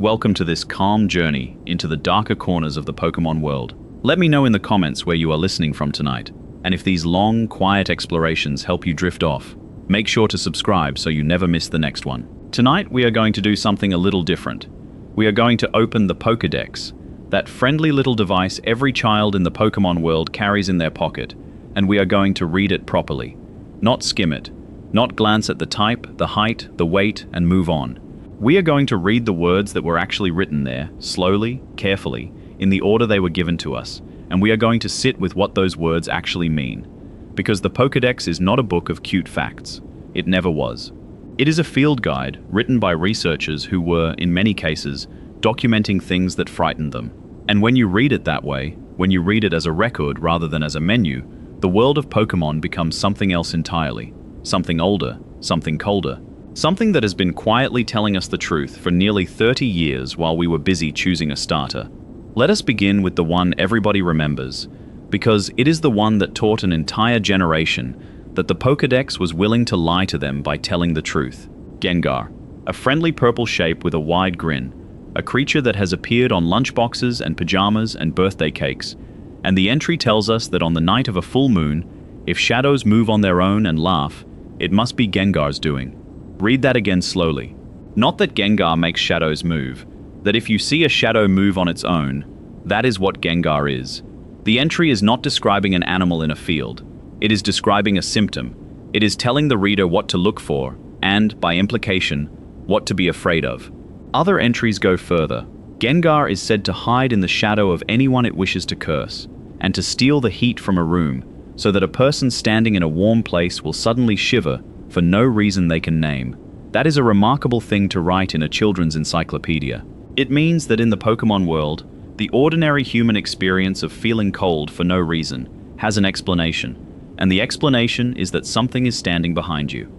Welcome to this calm journey into the darker corners of the Pokémon world. Let me know in the comments where you are listening from tonight, and if these long, quiet explorations help you drift off, make sure to subscribe so you never miss the next one. Tonight we are going to do something a little different. We are going to open the Pokédex, that friendly little device every child in the Pokémon world carries in their pocket, and we are going to read it properly. Not skim it, not glance at the type, the height, the weight, and move on. We are going to read the words that were actually written there, slowly, carefully, in the order they were given to us, and we are going to sit with what those words actually mean. Because the Pokédex is not a book of cute facts. It never was. It is a field guide written by researchers who were, in many cases, documenting things that frightened them. And when you read it that way, when you read it as a record rather than as a menu, the world of Pokémon becomes something else entirely. Something older, something colder. Something that has been quietly telling us the truth for nearly 30 years while we were busy choosing a starter. Let us begin with the one everybody remembers, because it is the one that taught an entire generation that the Pokédex was willing to lie to them by telling the truth. Gengar, a friendly purple shape with a wide grin, a creature that has appeared on lunchboxes and pajamas and birthday cakes, and the entry tells us that on the night of a full moon, if shadows move on their own and laugh, it must be Gengar's doing. Read that again slowly. Not that Gengar makes shadows move, that if you see a shadow move on its own, that is what Gengar is. The entry is not describing an animal in a field. It is describing a symptom. It is telling the reader what to look for, and, by implication, what to be afraid of. Other entries go further. Gengar is said to hide in the shadow of anyone it wishes to curse, and to steal the heat from a room, so that a person standing in a warm place will suddenly shiver for no reason they can name. That is a remarkable thing to write in a children's encyclopedia. It means that in the Pokémon world, the ordinary human experience of feeling cold for no reason has an explanation, and the explanation is that something is standing behind you.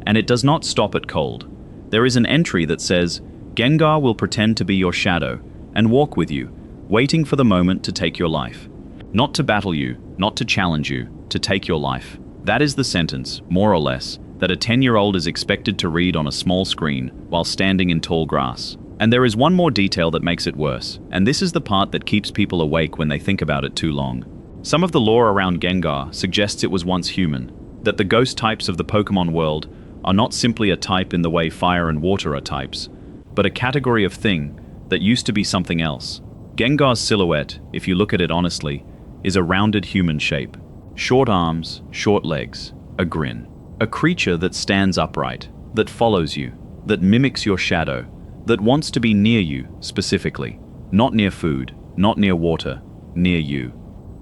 And it does not stop at cold. There is an entry that says, Gengar will pretend to be your shadow and walk with you, waiting for the moment to take your life. Not to battle you, not to challenge you, to take your life. That is the sentence, more or less, that a 10-year-old is expected to read on a small screen while standing in tall grass. And there is one more detail that makes it worse, and this is the part that keeps people awake when they think about it too long. Some of the lore around Gengar suggests it was once human, that the ghost types of the Pokémon world are not simply a type in the way fire and water are types, but a category of thing that used to be something else. Gengar's silhouette, if you look at it honestly, is a rounded human shape. Short arms, short legs, a grin. A creature that stands upright, that follows you, that mimics your shadow, that wants to be near you, specifically. Not near food, not near water, near you.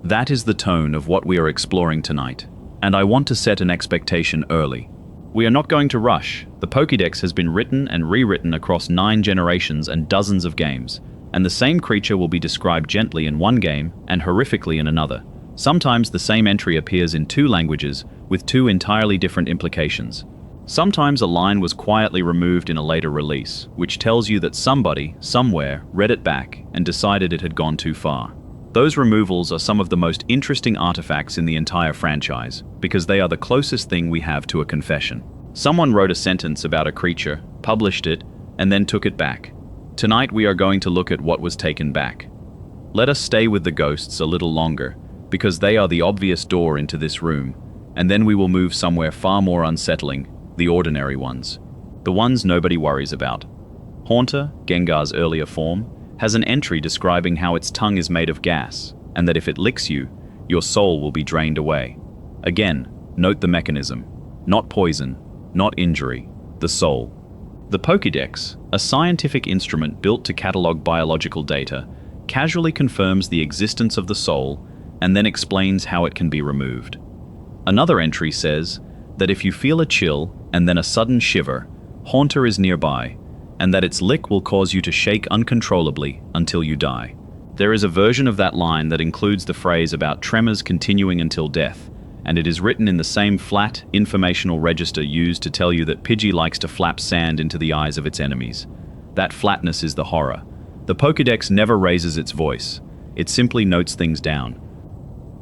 That is the tone of what we are exploring tonight, and I want to set an expectation early. We are not going to rush. The Pokédex has been written and rewritten across 9 generations and dozens of games, and the same creature will be described gently in one game and horrifically in another. Sometimes the same entry appears in 2 languages with 2 entirely different implications. Sometimes a line was quietly removed in a later release, which tells you that somebody, somewhere, read it back and decided it had gone too far. Those removals are some of the most interesting artifacts in the entire franchise, because they are the closest thing we have to a confession. Someone wrote a sentence about a creature, published it, and then took it back. Tonight we are going to look at what was taken back. Let us stay with the ghosts a little longer, because they are the obvious door into this room, and then we will move somewhere far more unsettling, the ordinary ones. The ones nobody worries about. Haunter, Gengar's earlier form, has an entry describing how its tongue is made of gas, and that if it licks you, your soul will be drained away. Again, note the mechanism. Not poison, not injury, the soul. The Pokédex, a scientific instrument built to catalog biological data, casually confirms the existence of the soul and then explains how it can be removed. Another entry says that if you feel a chill and then a sudden shiver, Haunter is nearby, and that its lick will cause you to shake uncontrollably until you die. There is a version of that line that includes the phrase about tremors continuing until death, and it is written in the same flat, informational register used to tell you that Pidgey likes to flap sand into the eyes of its enemies. That flatness is the horror. The Pokédex never raises its voice. It simply notes things down.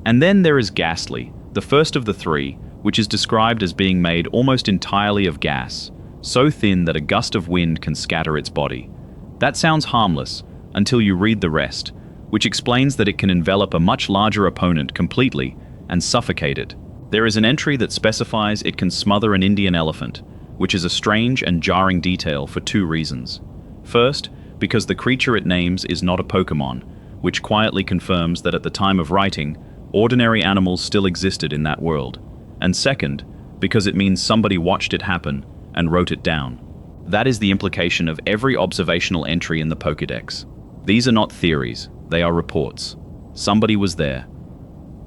And then there is Ghastly, the first of the 3, which is described as being made almost entirely of gas, so thin that a gust of wind can scatter its body. That sounds harmless, until you read the rest, which explains that it can envelop a much larger opponent completely and suffocate it. There is an entry that specifies it can smother an Indian elephant, which is a strange and jarring detail for two reasons. First, because the creature it names is not a Pokémon, which quietly confirms that at the time of writing, ordinary animals still existed in that world. And second, because it means somebody watched it happen and wrote it down. That is the implication of every observational entry in the Pokédex. These are not theories, they are reports. Somebody was there.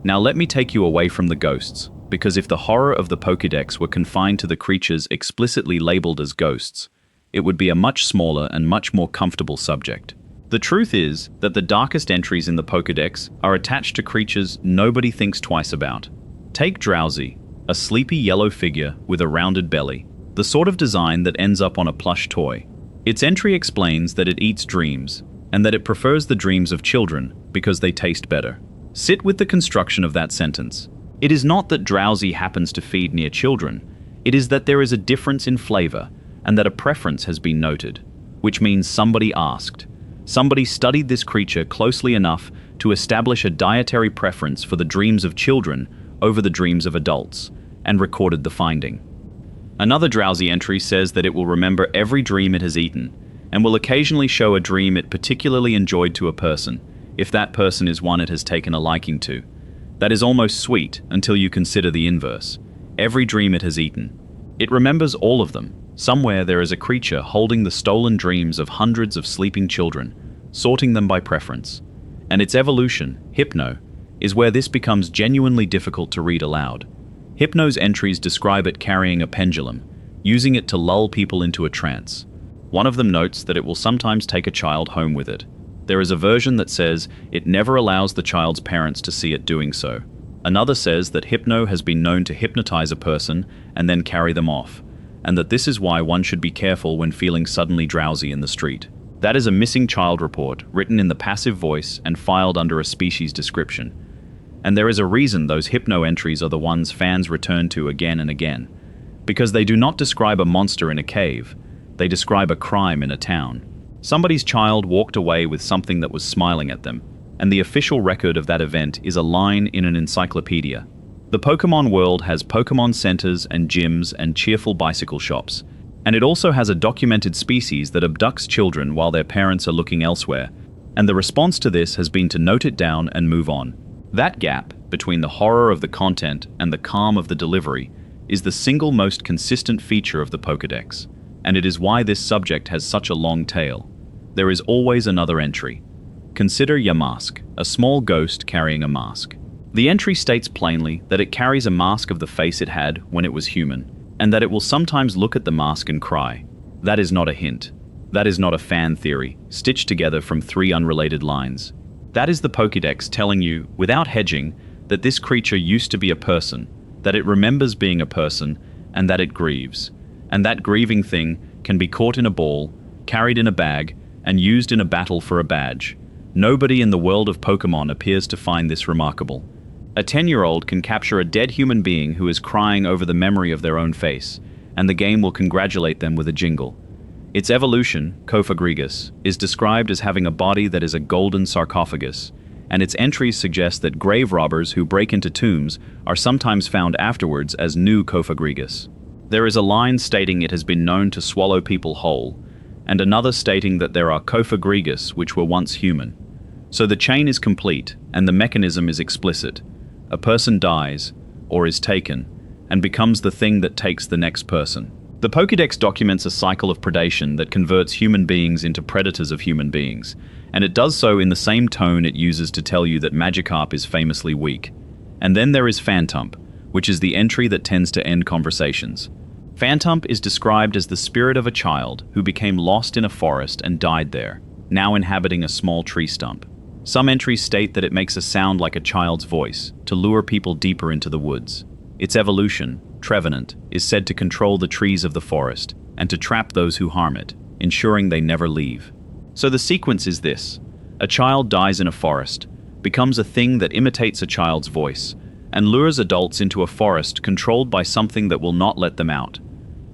Now let me take you away from the ghosts, because if the horror of the Pokédex were confined to the creatures explicitly labeled as ghosts, it would be a much smaller and much more comfortable subject. The truth is that the darkest entries in the Pokédex are attached to creatures nobody thinks twice about. Take Drowsy, a sleepy yellow figure with a rounded belly, the sort of design that ends up on a plush toy. Its entry explains that it eats dreams, and that it prefers the dreams of children because they taste better. Sit with the construction of that sentence. It is not that Drowsy happens to feed near children, it is that there is a difference in flavor, and that a preference has been noted, which means somebody asked. Somebody studied this creature closely enough to establish a dietary preference for the dreams of children over the dreams of adults, and recorded the finding. Another Drowsy entry says that it will remember every dream it has eaten, and will occasionally show a dream it particularly enjoyed to a person, if that person is one it has taken a liking to. That is almost sweet until you consider the inverse. Every dream it has eaten. It remembers all of them. Somewhere there is a creature holding the stolen dreams of hundreds of sleeping children, sorting them by preference. And its evolution, Hypno, is where this becomes genuinely difficult to read aloud. Hypno's entries describe it carrying a pendulum, using it to lull people into a trance. One of them notes that it will sometimes take a child home with it. There is a version that says it never allows the child's parents to see it doing so. Another says that Hypno has been known to hypnotize a person and then carry them off, and that this is why one should be careful when feeling suddenly drowsy in the street. That is a missing child report, written in the passive voice and filed under a species description. And there is a reason those Hypno entries are the ones fans return to again and again. Because they do not describe a monster in a cave, they describe a crime in a town. Somebody's child walked away with something that was smiling at them, and the official record of that event is a line in an encyclopedia. The Pokémon world has Pokémon centers and gyms and cheerful bicycle shops, and it also has a documented species that abducts children while their parents are looking elsewhere, and the response to this has been to note it down and move on. That gap between the horror of the content and the calm of the delivery is the single most consistent feature of the Pokédex, and it is why this subject has such a long tail. There is always another entry. Consider Yamask, a small ghost carrying a mask. The entry states plainly that it carries a mask of the face it had when it was human, and that it will sometimes look at the mask and cry. That is not a hint. That is not a fan theory, stitched together from 3 unrelated lines. That is the Pokédex telling you, without hedging, that this creature used to be a person, that it remembers being a person, and that it grieves. And that grieving thing can be caught in a ball, carried in a bag, and used in a battle for a badge. Nobody in the world of Pokémon appears to find this remarkable. A 10-year-old can capture a dead human being who is crying over the memory of their own face, and the game will congratulate them with a jingle. Its evolution, Cofagrigus, is described as having a body that is a golden sarcophagus, and its entries suggest that grave robbers who break into tombs are sometimes found afterwards as new Cofagrigus. There is a line stating it has been known to swallow people whole, and another stating that there are Cofagrigus which were once human. So the chain is complete, and the mechanism is explicit. A person dies, or is taken, and becomes the thing that takes the next person. The Pokédex documents a cycle of predation that converts human beings into predators of human beings, and it does so in the same tone it uses to tell you that Magikarp is famously weak. And then there is Phantump, which is the entry that tends to end conversations. Phantump is described as the spirit of a child who became lost in a forest and died there, now inhabiting a small tree stump. Some entries state that it makes a sound like a child's voice, to lure people deeper into the woods. Its evolution, Trevenant, is said to control the trees of the forest, and to trap those who harm it, ensuring they never leave. So the sequence is this. A child dies in a forest, becomes a thing that imitates a child's voice, and lures adults into a forest controlled by something that will not let them out.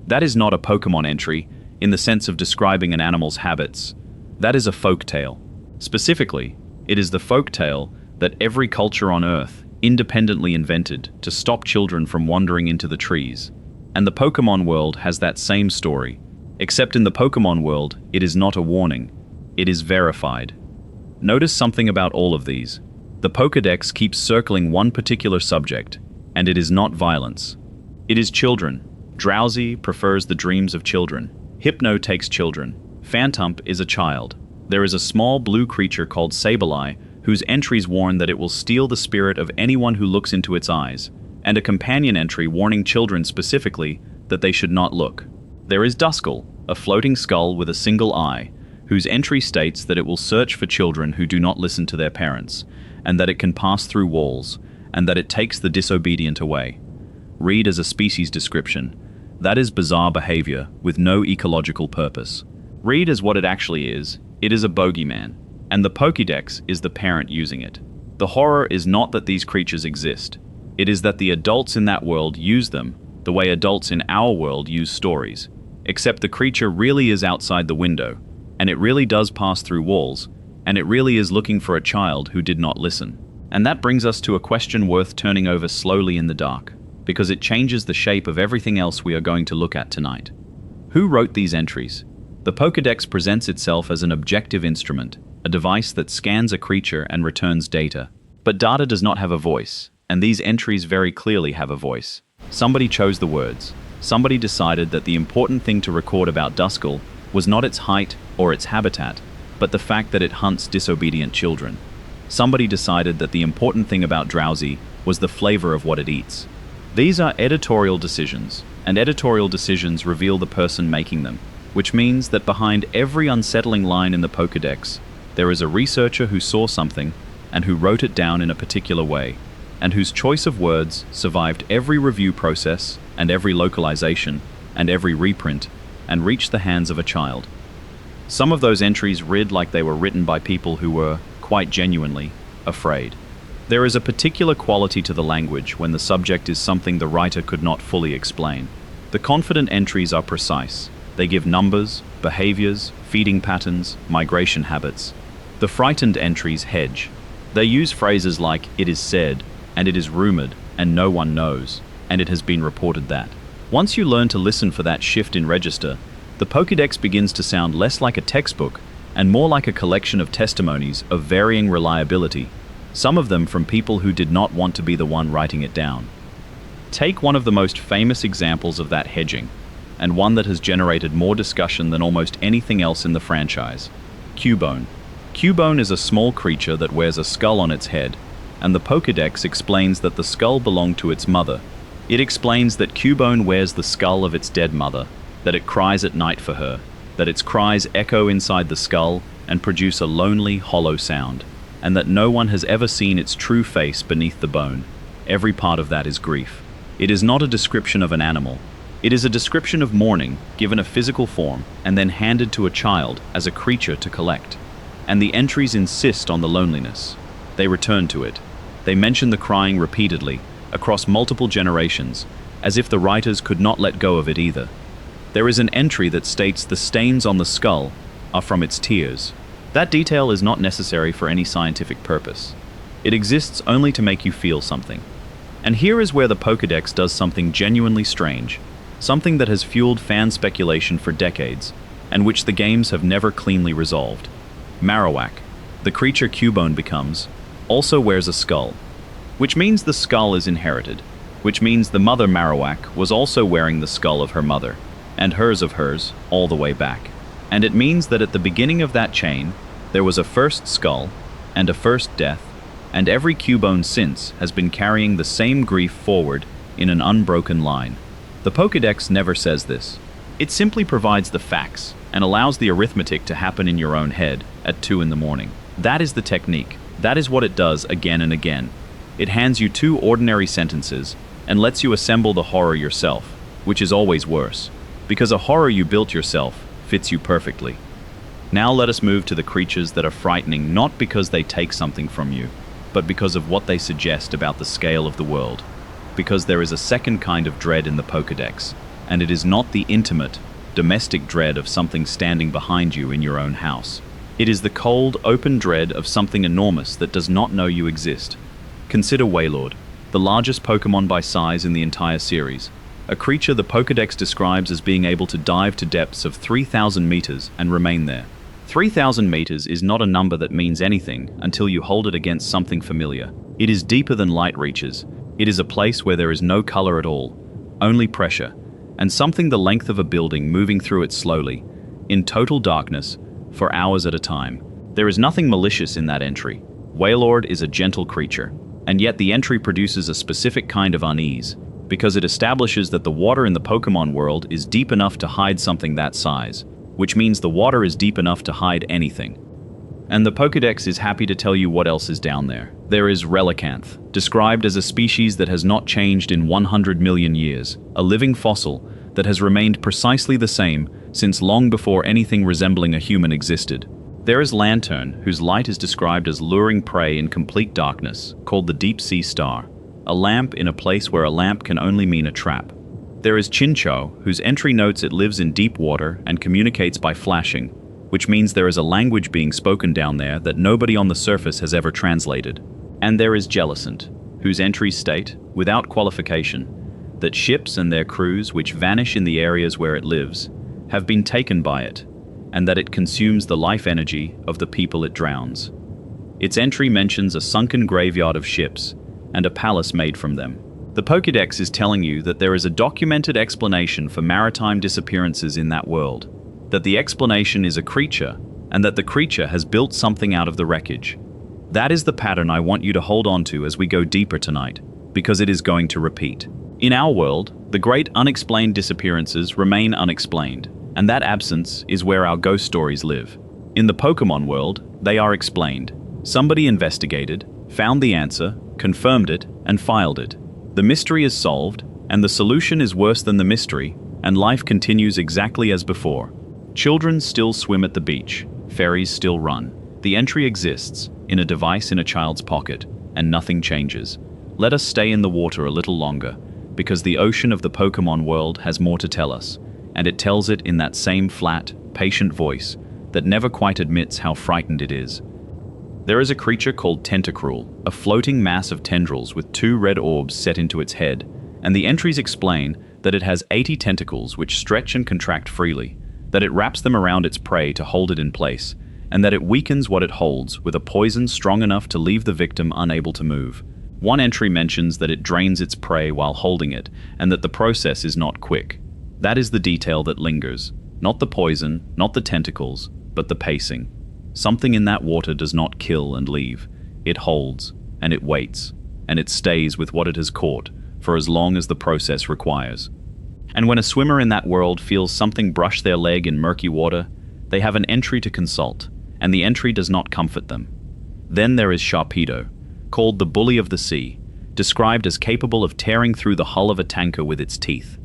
That is not a Pokémon entry, in the sense of describing an animal's habits. That is a folk tale. Specifically, it is the folk tale that every culture on Earth independently invented to stop children from wandering into the trees. And the Pokémon world has that same story, except in the Pokémon world, it is not a warning, it is verified. Notice something about all of these. The Pokédex keeps circling one particular subject, and it is not violence. It is children. Drowsy prefers the dreams of children. Hypno takes children. Phantump is a child. There is a small blue creature called Sableye, whose entries warn that it will steal the spirit of anyone who looks into its eyes, and a companion entry warning children specifically that they should not look. There is Duskull, a floating skull with a single eye, whose entry states that it will search for children who do not listen to their parents, and that it can pass through walls, and that it takes the disobedient away. Read as a species description. That is bizarre behavior with no ecological purpose. Read as what it actually is. It is a bogeyman, and the Pokédex is the parent using it. The horror is not that these creatures exist. It is that the adults in that world use them the way adults in our world use stories. Except the creature really is outside the window, and it really does pass through walls, and it really is looking for a child who did not listen. And that brings us to a question worth turning over slowly in the dark, because it changes the shape of everything else we are going to look at tonight. Who wrote these entries? The Pokédex presents itself as an objective instrument, a device that scans a creature and returns data. But data does not have a voice, and these entries very clearly have a voice. Somebody chose the words. Somebody decided that the important thing to record about Duskull was not its height or its habitat, but the fact that it hunts disobedient children. Somebody decided that the important thing about Drowsy was the flavor of what it eats. These are editorial decisions, and editorial decisions reveal the person making them, which means that behind every unsettling line in the Pokédex, there is a researcher who saw something and who wrote it down in a particular way, and whose choice of words survived every review process and every localization and every reprint and reached the hands of a child. Some of those entries read like they were written by people who were, quite genuinely, afraid. There is a particular quality to the language when the subject is something the writer could not fully explain. The confident entries are precise. They give numbers, behaviors, feeding patterns, migration habits. The frightened entries hedge. They use phrases like "it is said," and "it is rumored," and "no one knows," and "it has been reported that." Once you learn to listen for that shift in register, the Pokédex begins to sound less like a textbook and more like a collection of testimonies of varying reliability, some of them from people who did not want to be the one writing it down. Take one of the most famous examples of that hedging, and one that has generated more discussion than almost anything else in the franchise: Cubone. Cubone is a small creature that wears a skull on its head, and the Pokédex explains that the skull belonged to its mother. It explains that Cubone wears the skull of its dead mother, that it cries at night for her, that its cries echo inside the skull and produce a lonely, hollow sound, and that no one has ever seen its true face beneath the bone. Every part of that is grief. It is not a description of an animal. It is a description of mourning, given a physical form, and then handed to a child as a creature to collect. And the entries insist on the loneliness. They return to it. They mention the crying repeatedly, across multiple generations, as if the writers could not let go of it either. There is an entry that states the stains on the skull are from its tears. That detail is not necessary for any scientific purpose. It exists only to make you feel something. And here is where the Pokédex does something genuinely strange, something that has fueled fan speculation for decades, and which the games have never cleanly resolved. Marowak, the creature Cubone becomes, also wears a skull, which means the skull is inherited, which means the mother Marowak was also wearing the skull of her mother, and hers of hers, all the way back. And it means that at the beginning of that chain, there was a first skull, and a first death, and every Cubone since has been carrying the same grief forward in an unbroken line. The Pokédex never says this. It simply provides the facts and allows the arithmetic to happen in your own head at 2 in the morning. That is the technique. That is what it does again and again. It hands you 2 ordinary sentences and lets you assemble the horror yourself, which is always worse, because a horror you built yourself fits you perfectly. Now let us move to the creatures that are frightening not because they take something from you, but because of what they suggest about the scale of the world. Because there is a second kind of dread in the Pokédex, and it is not the intimate, domestic dread of something standing behind you in your own house. It is the cold, open dread of something enormous that does not know you exist. Consider Wailord, the largest Pokémon by size in the entire series, a creature the Pokédex describes as being able to dive to depths of 3,000 meters and remain there. 3,000 meters is not a number that means anything until you hold it against something familiar. It is deeper than light reaches. It is a place where there is no color at all, only pressure, and something the length of a building moving through it slowly, in total darkness, for hours at a time. There is nothing malicious in that entry. Wailord is a gentle creature, and yet the entry produces a specific kind of unease, because it establishes that the water in the Pokémon world is deep enough to hide something that size, which means the water is deep enough to hide anything. And the Pokédex is happy to tell you what else is down there. There is Relicanth, described as a species that has not changed in 100 million years, a living fossil that has remained precisely the same since long before anything resembling a human existed. There is Lantern, whose light is described as luring prey in complete darkness, called the Deep Sea Star, a lamp in a place where a lamp can only mean a trap. There is Chinchou, whose entry notes it lives in deep water and communicates by flashing, which means there is a language being spoken down there that nobody on the surface has ever translated. And there is Jellicent, whose entries state, without qualification, that ships and their crews which vanish in the areas where it lives have been taken by it, and that it consumes the life energy of the people it drowns. Its entry mentions a sunken graveyard of ships and a palace made from them. The Pokédex is telling you that there is a documented explanation for maritime disappearances in that world, that the explanation is a creature, and that the creature has built something out of the wreckage. That is the pattern I want you to hold on to as we go deeper tonight, because it is going to repeat. In our world, the great unexplained disappearances remain unexplained, and that absence is where our ghost stories live. In the Pokémon world, they are explained. Somebody investigated, found the answer, confirmed it, and filed it. The mystery is solved, and the solution is worse than the mystery, and life continues exactly as before. Children still swim at the beach, ferries still run. The entry exists, in a device in a child's pocket, and nothing changes. Let us stay in the water a little longer, because the ocean of the Pokémon world has more to tell us, and it tells it in that same flat, patient voice that never quite admits how frightened it is. There is a creature called Tentacruel, a floating mass of tendrils with 2 red orbs set into its head, and the entries explain that it has 80 tentacles which stretch and contract freely, that it wraps them around its prey to hold it in place, and that it weakens what it holds with a poison strong enough to leave the victim unable to move. One entry mentions that it drains its prey while holding it, and that the process is not quick. That is the detail that lingers. Not the poison, not the tentacles, but the pacing. Something in that water does not kill and leave. It holds, and it waits, and it stays with what it has caught for as long as the process requires. And when a swimmer in that world feels something brush their leg in murky water, they have an entry to consult, and the entry does not comfort them. Then there is Sharpedo, called the Bully of the Sea, described as capable of tearing through the hull of a tanker with its teeth.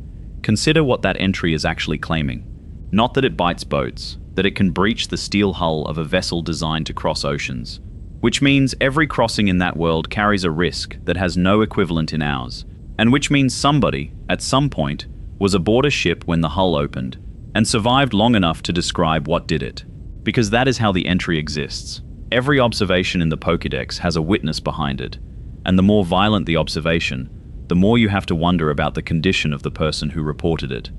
Consider what that entry is actually claiming. Not that it bites boats, that it can breach the steel hull of a vessel designed to cross oceans, which means every crossing in that world carries a risk that has no equivalent in ours, and which means somebody, at some point, was aboard a ship when the hull opened, and survived long enough to describe what did it. Because that is how the entry exists. Every observation in the Pokédex has a witness behind it, and the more violent the observation, the more you have to wonder about the condition of the person who reported it.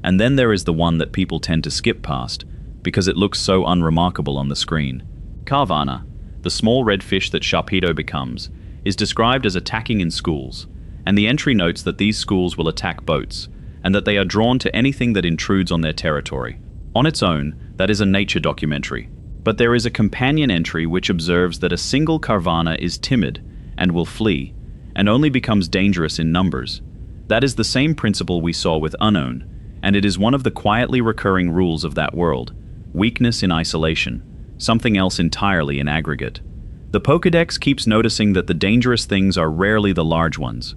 And then there is the one that people tend to skip past, because it looks so unremarkable on the screen. Carvana, the small red fish that Sharpedo becomes, is described as attacking in schools, and the entry notes that these schools will attack boats, and that they are drawn to anything that intrudes on their territory. On its own, that is a nature documentary. But there is a companion entry which observes that a single Carvana is timid and will flee, and only becomes dangerous in numbers. That is the same principle we saw with Unknown, and it is one of the quietly recurring rules of that world. Weakness in isolation, something else entirely in aggregate. The Pokédex keeps noticing that the dangerous things are rarely the large ones.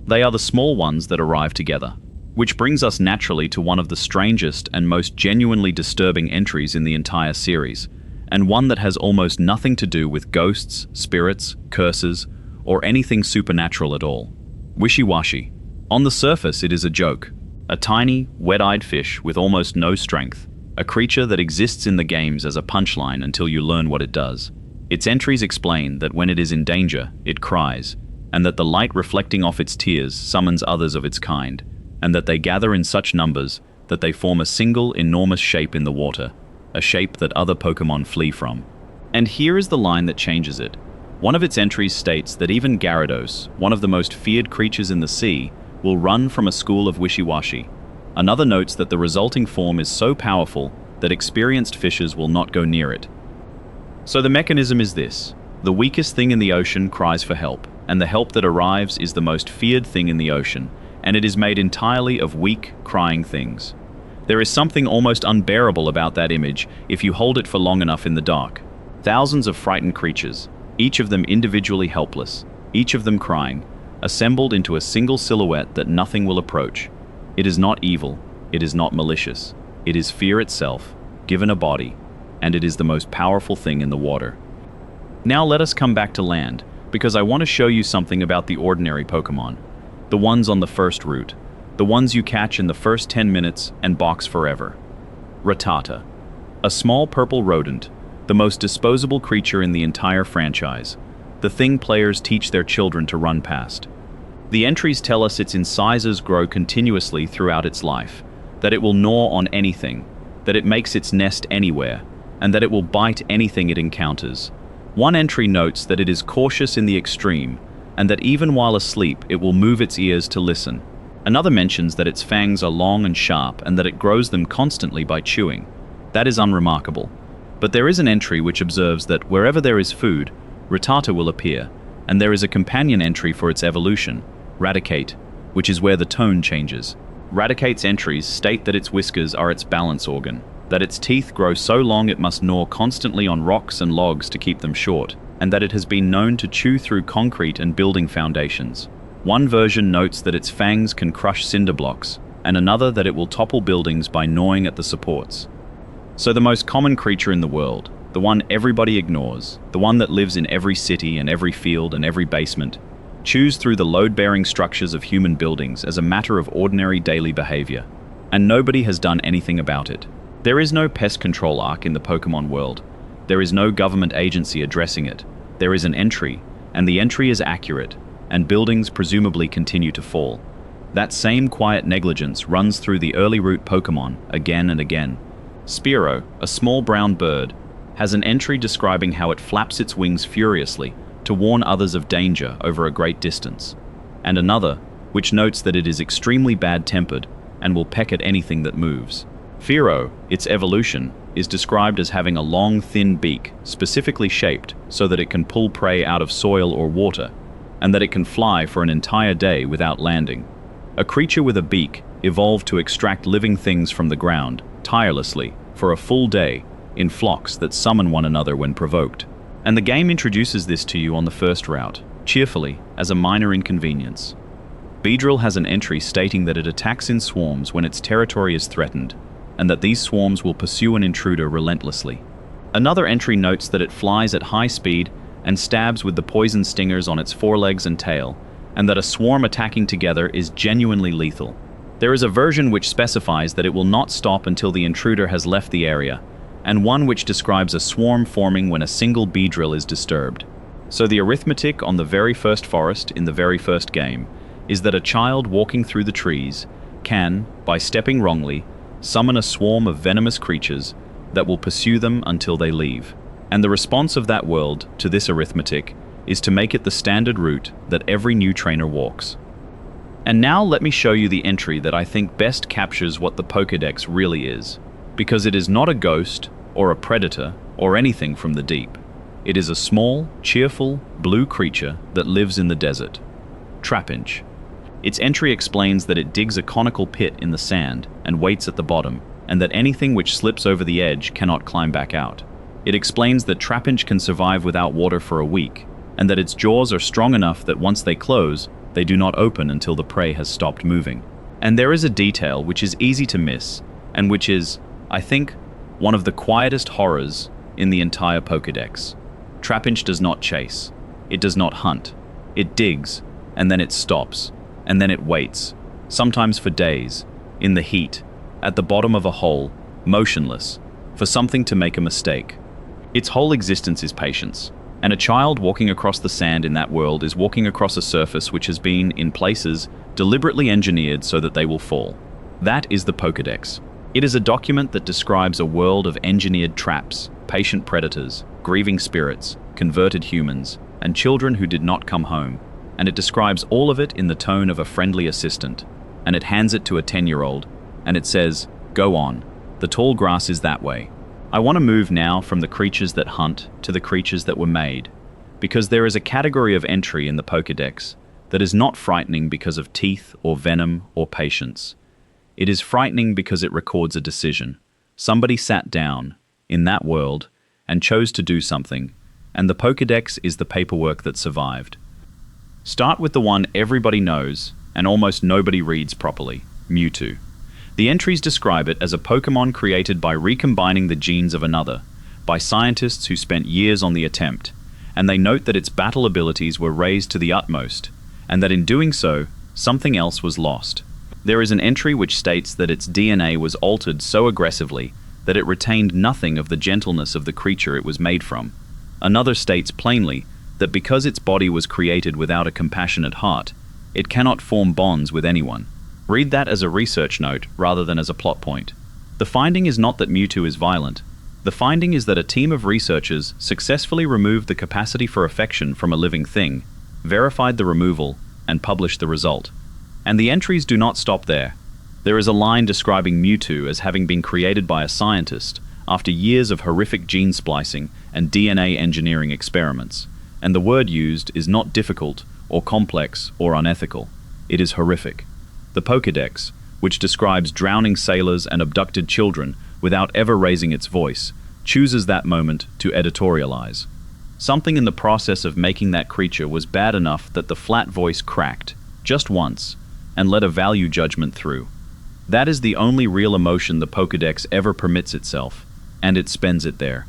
They are the small ones that arrive together. Which brings us naturally to one of the strangest and most genuinely disturbing entries in the entire series, and one that has almost nothing to do with ghosts, spirits, curses, or anything supernatural at all. Wishy-washy. On the surface, it is a joke. A tiny, wet-eyed fish with almost no strength, a creature that exists in the games as a punchline until you learn what it does. Its entries explain that when it is in danger, it cries, and that the light reflecting off its tears summons others of its kind, and that they gather in such numbers that they form a single enormous shape in the water, a shape that other Pokémon flee from. And here is the line that changes it. One of its entries states that even Gyarados, one of the most feared creatures in the sea, will run from a school of wishy-washy. Another notes that the resulting form is so powerful that experienced fishers will not go near it. So the mechanism is this. The weakest thing in the ocean cries for help, and the help that arrives is the most feared thing in the ocean, and it is made entirely of weak, crying things. There is something almost unbearable about that image if you hold it for long enough in the dark. Thousands of frightened creatures, each of them individually helpless, each of them crying, assembled into a single silhouette that nothing will approach. It is not evil, it is not malicious, it is fear itself, given a body, and it is the most powerful thing in the water. Now let us come back to land, because I want to show you something about the ordinary Pokémon. The ones on the first route, the ones you catch in the first 10 minutes and box forever. Rattata, a small purple rodent, the most disposable creature in the entire franchise, the thing players teach their children to run past. The entries tell us its incisors grow continuously throughout its life, that it will gnaw on anything, that it makes its nest anywhere, and that it will bite anything it encounters. One entry notes that it is cautious in the extreme, and that even while asleep it will move its ears to listen. Another mentions that its fangs are long and sharp and that it grows them constantly by chewing. That is unremarkable. But there is an entry which observes that wherever there is food, Rattata will appear, and there is a companion entry for its evolution, Raticate, which is where the tone changes. Raticate's entries state that its whiskers are its balance organ, that its teeth grow so long it must gnaw constantly on rocks and logs to keep them short, and that it has been known to chew through concrete and building foundations. One version notes that its fangs can crush cinder blocks, and another that it will topple buildings by gnawing at the supports. So the most common creature in the world, the one everybody ignores, the one that lives in every city and every field and every basement, chews through the load-bearing structures of human buildings as a matter of ordinary daily behavior. And nobody has done anything about it. There is no pest control arc in the Pokémon world. There is no government agency addressing it. There is an entry, and the entry is accurate, and buildings presumably continue to fall. That same quiet negligence runs through the early route Pokémon again and again. Spearow, a small brown bird, has an entry describing how it flaps its wings furiously to warn others of danger over a great distance, and another which notes that it is extremely bad-tempered and will peck at anything that moves. Fearow, its evolution, is described as having a long, thin beak, specifically shaped so that it can pull prey out of soil or water, and that it can fly for an entire day without landing. A creature with a beak evolved to extract living things from the ground, tirelessly, for a full day, in flocks that summon one another when provoked. And the game introduces this to you on the first route, cheerfully, as a minor inconvenience. Beedrill has an entry stating that it attacks in swarms when its territory is threatened, and that these swarms will pursue an intruder relentlessly. Another entry notes that it flies at high speed and stabs with the poison stingers on its forelegs and tail, and that a swarm attacking together is genuinely lethal. There is a version which specifies that it will not stop until the intruder has left the area, and one which describes a swarm forming when a single Beedrill is disturbed. So the arithmetic on the very first forest in the very first game is that a child walking through the trees can, by stepping wrongly, summon a swarm of venomous creatures that will pursue them until they leave. And the response of that world to this arithmetic is to make it the standard route that every new trainer walks. And now let me show you the entry that I think best captures what the Pokédex really is, because it is not a ghost or a predator or anything from the deep. It is a small, cheerful, blue creature that lives in the desert. Trapinch. Its entry explains that it digs a conical pit in the sand and waits at the bottom, and that anything which slips over the edge cannot climb back out. It explains that Trapinch can survive without water for a week, and that its jaws are strong enough that once they close, they do not open until the prey has stopped moving. And there is a detail which is easy to miss, and which is, I think, one of the quietest horrors in the entire Pokédex. Trapinch does not chase. It does not hunt. It digs, and then it stops, and then it waits, sometimes for days, in the heat, at the bottom of a hole, motionless, for something to make a mistake. Its whole existence is patience, and a child walking across the sand in that world is walking across a surface which has been, in places, deliberately engineered so that they will fall. That is the Pokédex. It is a document that describes a world of engineered traps, patient predators, grieving spirits, converted humans, and children who did not come home, and it describes all of it in the tone of a friendly assistant, and it hands it to a 10-year-old, and it says, "Go on. The tall grass is that way." I want to move now from the creatures that hunt to the creatures that were made, because there is a category of entry in the Pokédex that is not frightening because of teeth or venom or patience. It is frightening because it records a decision. Somebody sat down, in that world, and chose to do something, and the Pokédex is the paperwork that survived. Start with the one everybody knows, and almost nobody reads properly, Mewtwo. The entries describe it as a Pokémon created by recombining the genes of another, by scientists who spent years on the attempt, and they note that its battle abilities were raised to the utmost, and that in doing so, something else was lost. There is an entry which states that its DNA was altered so aggressively that it retained nothing of the gentleness of the creature it was made from. Another states plainly that because its body was created without a compassionate heart, it cannot form bonds with anyone. Read that as a research note rather than as a plot point. The finding is not that Mewtwo is violent. The finding is that a team of researchers successfully removed the capacity for affection from a living thing, verified the removal, and published the result. And the entries do not stop there. There is a line describing Mewtwo as having been created by a scientist after years of horrific gene splicing and DNA engineering experiments. And the word used is not difficult or complex or unethical. It is horrific. The Pokédex, which describes drowning sailors and abducted children without ever raising its voice, chooses that moment to editorialize. Something in the process of making that creature was bad enough that the flat voice cracked, just once, and let a value judgment through. That is the only real emotion the Pokédex ever permits itself, and it spends it there.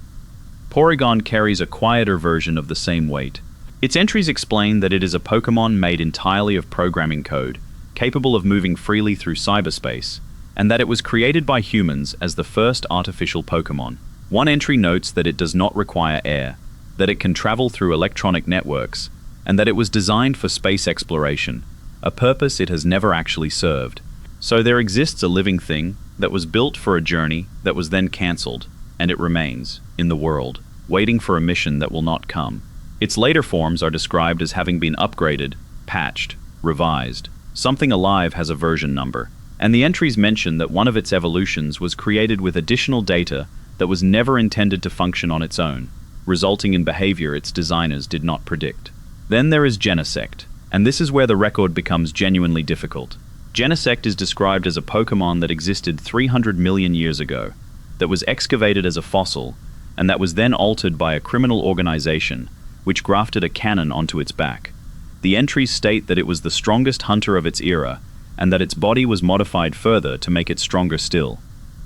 Porygon carries a quieter version of the same weight. Its entries explain that it is a Pokémon made entirely of programming code, capable of moving freely through cyberspace, and that it was created by humans as the first artificial Pokémon. One entry notes that it does not require air, that it can travel through electronic networks, and that it was designed for space exploration, a purpose it has never actually served. So there exists a living thing that was built for a journey that was then cancelled, and it remains, in the world, waiting for a mission that will not come. Its later forms are described as having been upgraded, patched, revised. Something alive has a version number, and the entries mention that one of its evolutions was created with additional data that was never intended to function on its own, resulting in behavior its designers did not predict. Then there is Genesect, and this is where the record becomes genuinely difficult. Genesect is described as a Pokémon that existed 300 million years ago, that was excavated as a fossil, and that was then altered by a criminal organization, which grafted a cannon onto its back. The entries state that it was the strongest hunter of its era, and that its body was modified further to make it stronger still.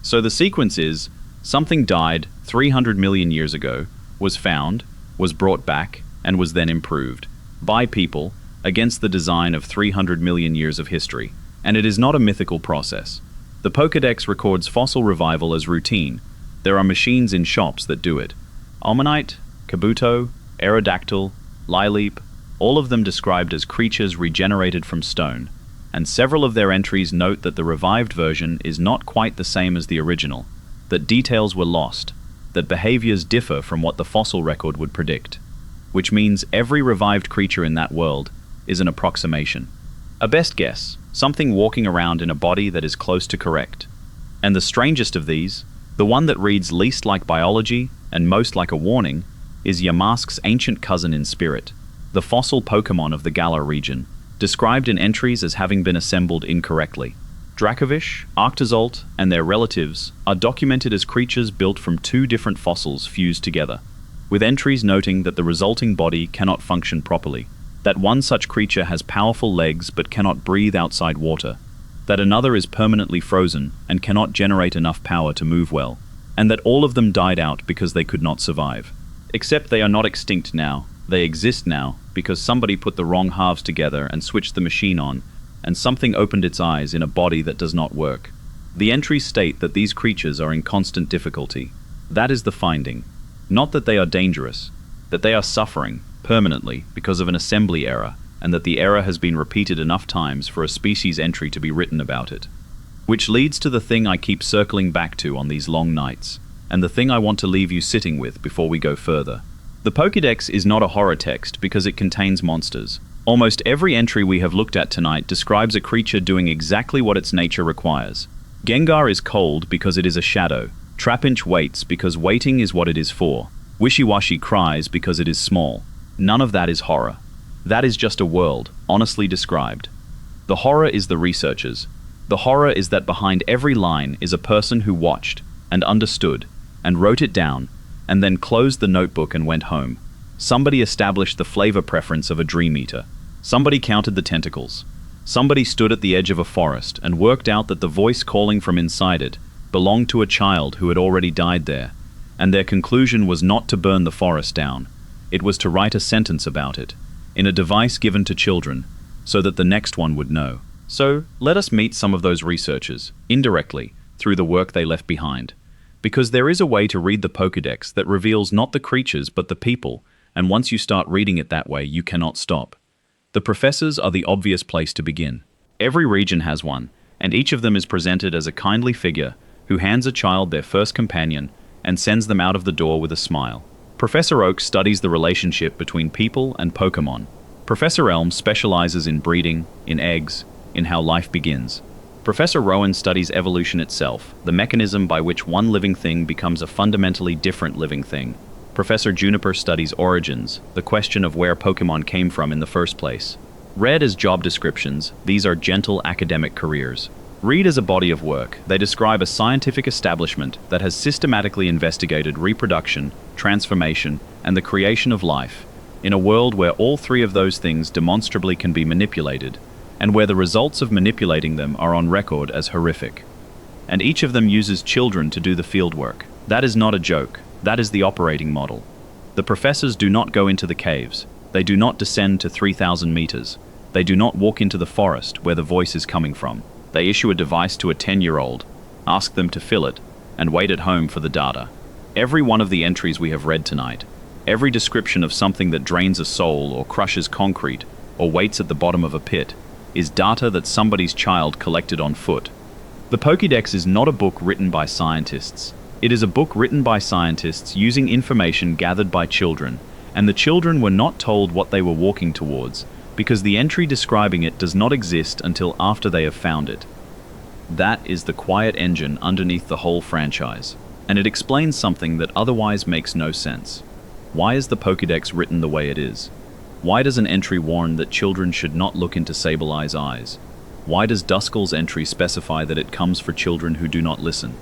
So the sequence is, something died 300 million years ago, was found, was brought back, and was then improved, by people, against the design of 300 million years of history. And it is not a mythical process. The Pokédex records fossil revival as routine. There are machines in shops that do it. Almanite, Kabuto, Aerodactyl, Lileep, all of them described as creatures regenerated from stone, and several of their entries note that the revived version is not quite the same as the original, that details were lost, that behaviors differ from what the fossil record would predict, which means every revived creature in that world is an approximation. A best guess, something walking around in a body that is close to correct. And the strangest of these, the one that reads least like biology and most like a warning, is Yamask's ancient cousin in spirit, the fossil Pokémon of the Galar region, described in entries as having been assembled incorrectly. Dracovish, Arctozolt, and their relatives are documented as creatures built from two different fossils fused together, with entries noting that the resulting body cannot function properly, that one such creature has powerful legs but cannot breathe outside water, that another is permanently frozen and cannot generate enough power to move well, and that all of them died out because they could not survive. Except they are not extinct now, they exist now because somebody put the wrong halves together and switched the machine on, and something opened its eyes in a body that does not work. The entries state that these creatures are in constant difficulty. That is the finding. Not that they are dangerous, that they are suffering permanently because of an assembly error, and that the error has been repeated enough times for a species entry to be written about it. Which leads to the thing I keep circling back to on these long nights, and the thing I want to leave you sitting with before we go further. The Pokédex is not a horror text because it contains monsters. Almost every entry we have looked at tonight describes a creature doing exactly what its nature requires. Gengar is cold because it is a shadow. Trapinch waits because waiting is what it is for. Wishy-washy cries because it is small. None of that is horror. That is just a world, honestly described. The horror is the researchers. The horror is that behind every line is a person who watched, and understood, and wrote it down, and then closed the notebook and went home. Somebody established the flavor preference of a dream eater. Somebody counted the tentacles. Somebody stood at the edge of a forest and worked out that the voice calling from inside it belonged to a child who had already died there, and their conclusion was not to burn the forest down. It was to write a sentence about it, in a device given to children, so that the next one would know. So, let us meet some of those researchers, indirectly, through the work they left behind. Because there is a way to read the Pokédex that reveals not the creatures but the people, and once you start reading it that way, you cannot stop. The professors are the obvious place to begin. Every region has one, and each of them is presented as a kindly figure who hands a child their first companion and sends them out of the door with a smile. Professor Oak studies the relationship between people and Pokémon. Professor Elm specializes in breeding, in eggs, in how life begins. Professor Rowan studies evolution itself, the mechanism by which one living thing becomes a fundamentally different living thing. Professor Juniper studies origins, the question of where Pokémon came from in the first place. Read as job descriptions, these are gentle academic careers. Read as a body of work, they describe a scientific establishment that has systematically investigated reproduction, transformation, and the creation of life, in a world where all three of those things demonstrably can be manipulated, and where the results of manipulating them are on record as horrific. And each of them uses children to do the fieldwork. That is not a joke. That is the operating model. The professors do not go into the caves. They do not descend to 3,000 meters. They do not walk into the forest where the voice is coming from. They issue a device to a 10-year-old, ask them to fill it, and wait at home for the data. Every one of the entries we have read tonight, every description of something that drains a soul or crushes concrete or waits at the bottom of a pit, is data that somebody's child collected on foot. The Pokédex is not a book written by scientists. It is a book written by scientists using information gathered by children, and the children were not told what they were walking towards, because the entry describing it does not exist until after they have found it. That is the quiet engine underneath the whole franchise, and it explains something that otherwise makes no sense. Why is the Pokédex written the way it is? Why does an entry warn that children should not look into Sableye's eyes? Why does Duskull's entry specify that it comes for children who do not listen?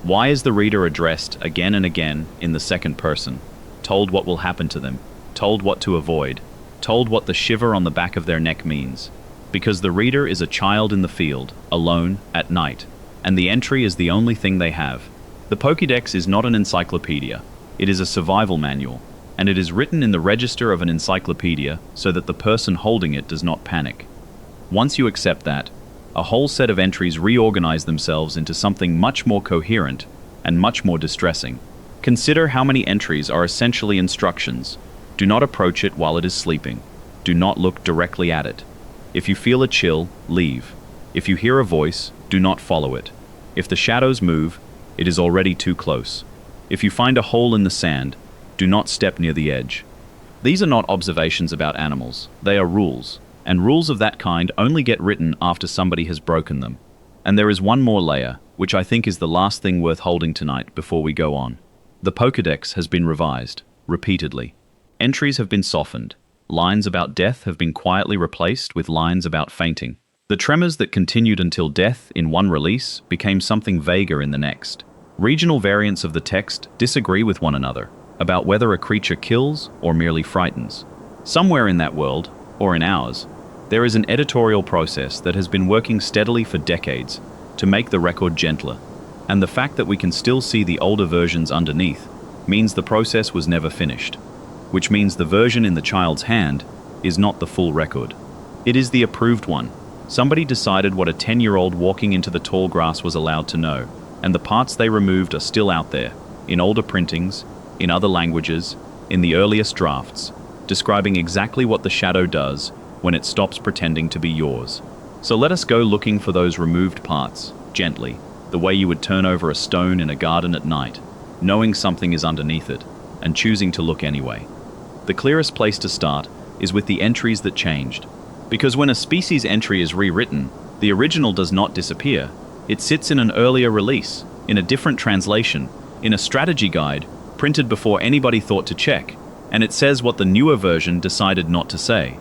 Why is the reader addressed again and again in the second person, told what will happen to them, told what to avoid, told what the shiver on the back of their neck means? Because the reader is a child in the field, alone, at night, and the entry is the only thing they have. The Pokédex is not an encyclopedia. It is a survival manual, and it is written in the register of an encyclopedia so that the person holding it does not panic. Once you accept that, a whole set of entries reorganize themselves into something much more coherent and much more distressing. Consider how many entries are essentially instructions. Do not approach it while it is sleeping. Do not look directly at it. If you feel a chill, leave. If you hear a voice, do not follow it. If the shadows move, it is already too close. If you find a hole in the sand, do not step near the edge. These are not observations about animals. They are rules. And rules of that kind only get written after somebody has broken them. And there is one more layer, which I think is the last thing worth holding tonight before we go on. The Pokédex has been revised, repeatedly. Entries have been softened. Lines about death have been quietly replaced with lines about fainting. The tremors that continued until death in one release became something vaguer in the next. Regional variants of the text disagree with one another about whether a creature kills or merely frightens. Somewhere in that world, or in ours, there is an editorial process that has been working steadily for decades to make the record gentler, and the fact that we can still see the older versions underneath means the process was never finished, which means the version in the child's hand is not the full record. It is the approved one, Somebody decided what a 10-year-old walking into the tall grass was allowed to know, and the parts they removed are still out there, in older printings, in other languages, in the earliest drafts, describing exactly what the shadow does when it stops pretending to be yours. So let us go looking for those removed parts, gently, the way you would turn over a stone in a garden at night, knowing something is underneath it, and choosing to look anyway. The clearest place to start is with the entries that changed. Because when a species entry is rewritten, the original does not disappear. It sits in an earlier release, in a different translation, in a strategy guide, printed before anybody thought to check, and it says what the newer version decided not to say.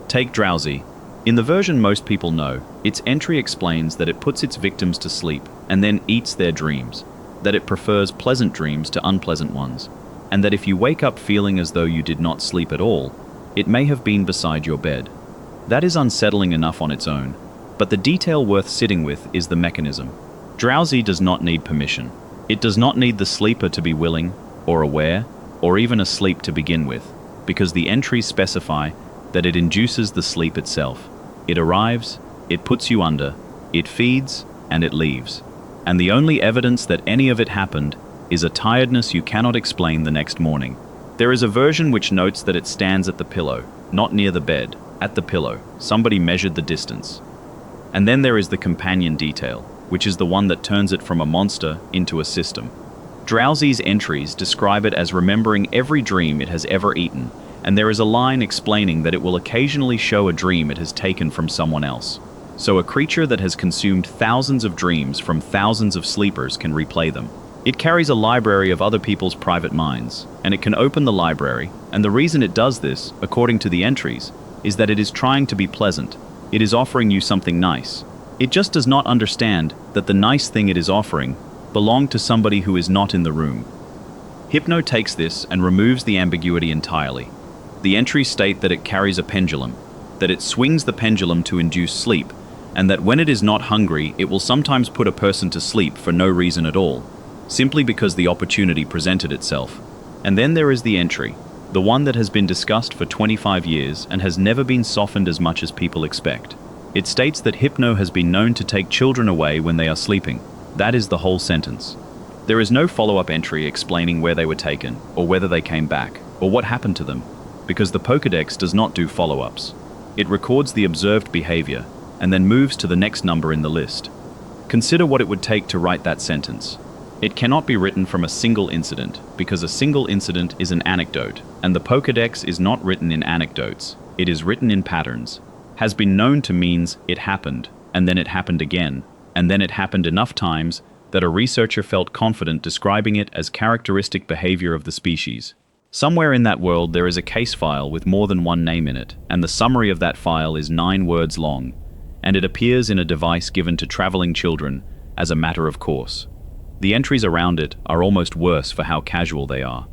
Take Drowsy. In the version most people know, its entry explains that it puts its victims to sleep and then eats their dreams, that it prefers pleasant dreams to unpleasant ones, and that if you wake up feeling as though you did not sleep at all, it may have been beside your bed. That is unsettling enough on its own, but the detail worth sitting with is the mechanism. Drowsy does not need permission. It does not need the sleeper to be willing, or aware, or even asleep to begin with, because the entries specify that it induces the sleep itself. It arrives, it puts you under, it feeds, and it leaves. And the only evidence that any of it happened is a tiredness you cannot explain the next morning. There is a version which notes that it stands at the pillow, not near the bed, at the pillow. Somebody measured the distance. And then there is the companion detail, which is the one that turns it from a monster into a system. Drowsy's entries describe it as remembering every dream it has ever eaten, and there is a line explaining that it will occasionally show a dream it has taken from someone else. So a creature that has consumed thousands of dreams from thousands of sleepers can replay them. It carries a library of other people's private minds, and it can open the library, and the reason it does this, according to the entries, is that it is trying to be pleasant. It is offering you something nice. It just does not understand that the nice thing it is offering belonged to somebody who is not in the room. Hypno takes this and removes the ambiguity entirely. The entries state that it carries a pendulum, that it swings the pendulum to induce sleep, and that when it is not hungry, it will sometimes put a person to sleep for no reason at all, simply because the opportunity presented itself. And then there is the entry, the one that has been discussed for 25 years and has never been softened as much as people expect. It states that Hypno has been known to take children away when they are sleeping. That is the whole sentence. There is no follow-up entry explaining where they were taken, or whether they came back, or what happened to them, because the Pokédex does not do follow-ups. It records the observed behavior, and then moves to the next number in the list. Consider what it would take to write that sentence. It cannot be written from a single incident, because a single incident is an anecdote, and the Pokédex is not written in anecdotes, it is written in patterns. Has been known to means it happened, and then it happened again, and then it happened enough times that a researcher felt confident describing it as characteristic behavior of the species. Somewhere in that world there is a case file with more than one name in it, and the summary of that file is 9 words long, and it appears in a device given to traveling children as a matter of course. The entries around it are almost worse for how casual they are.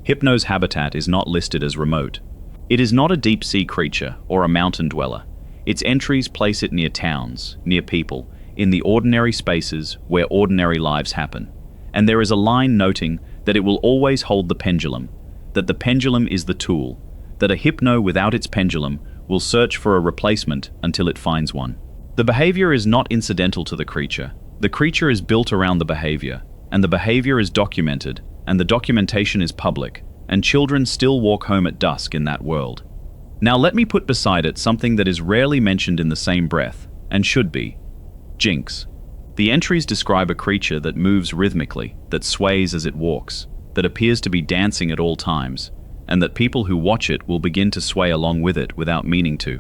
Hypno's habitat is not listed as remote. It is not a deep-sea creature or a mountain dweller. Its entries place it near towns, near people, in the ordinary spaces where ordinary lives happen. And there is a line noting that it will always hold the pendulum, that the pendulum is the tool, that a Hypno without its pendulum will search for a replacement until it finds one. The behavior is not incidental to the creature. The creature is built around the behavior, and the behavior is documented, and the documentation is public, and children still walk home at dusk in that world. Now let me put beside it something that is rarely mentioned in the same breath, and should be. Jinx. The entries describe a creature that moves rhythmically, that sways as it walks, that appears to be dancing at all times, and that people who watch it will begin to sway along with it without meaning to.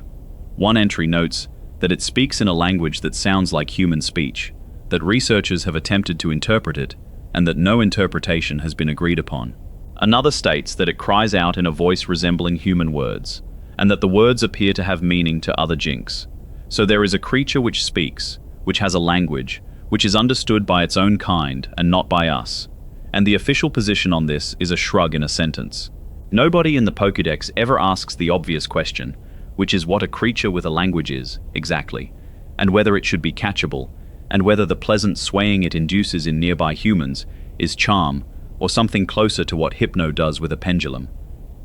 One entry notes that it speaks in a language that sounds like human speech, that researchers have attempted to interpret it, and that no interpretation has been agreed upon. Another states that it cries out in a voice resembling human words, and that the words appear to have meaning to other Jinx. So there is a creature which speaks, which has a language, which is understood by its own kind and not by us. And the official position on this is a shrug in a sentence. Nobody in the Pokédex ever asks the obvious question, which is what a creature with a language is, exactly, and whether it should be catchable, and whether the pleasant swaying it induces in nearby humans is charm, or something closer to what Hypno does with a pendulum.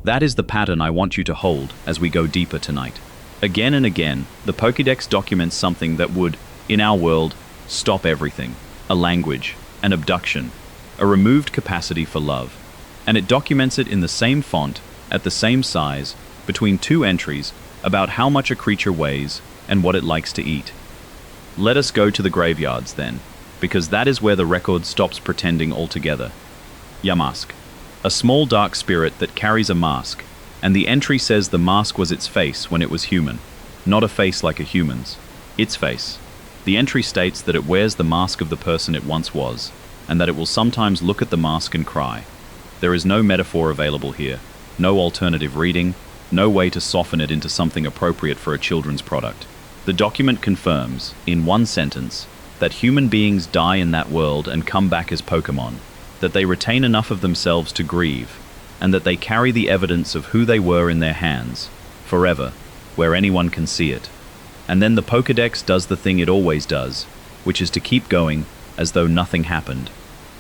That is the pattern I want you to hold as we go deeper tonight. Again and again, the Pokédex documents something that would, in our world, stop everything: a language, an abduction, a removed capacity for love. And it documents it in the same font, at the same size, between two entries about how much a creature weighs and what it likes to eat. Let us go to the graveyards then, because that is where the record stops pretending altogether. Yamask, a small dark spirit that carries a mask, and the entry says the mask was its face when it was human, not a face like a human's, its face. The entry states that it wears the mask of the person it once was, and that it will sometimes look at the mask and cry. There is no metaphor available here, no alternative reading, no way to soften it into something appropriate for a children's product. The document confirms, in one sentence, that human beings die in that world and come back as Pokémon, that they retain enough of themselves to grieve, and that they carry the evidence of who they were in their hands, forever, where anyone can see it. And then the Pokédex does the thing it always does, which is to keep going as though nothing happened.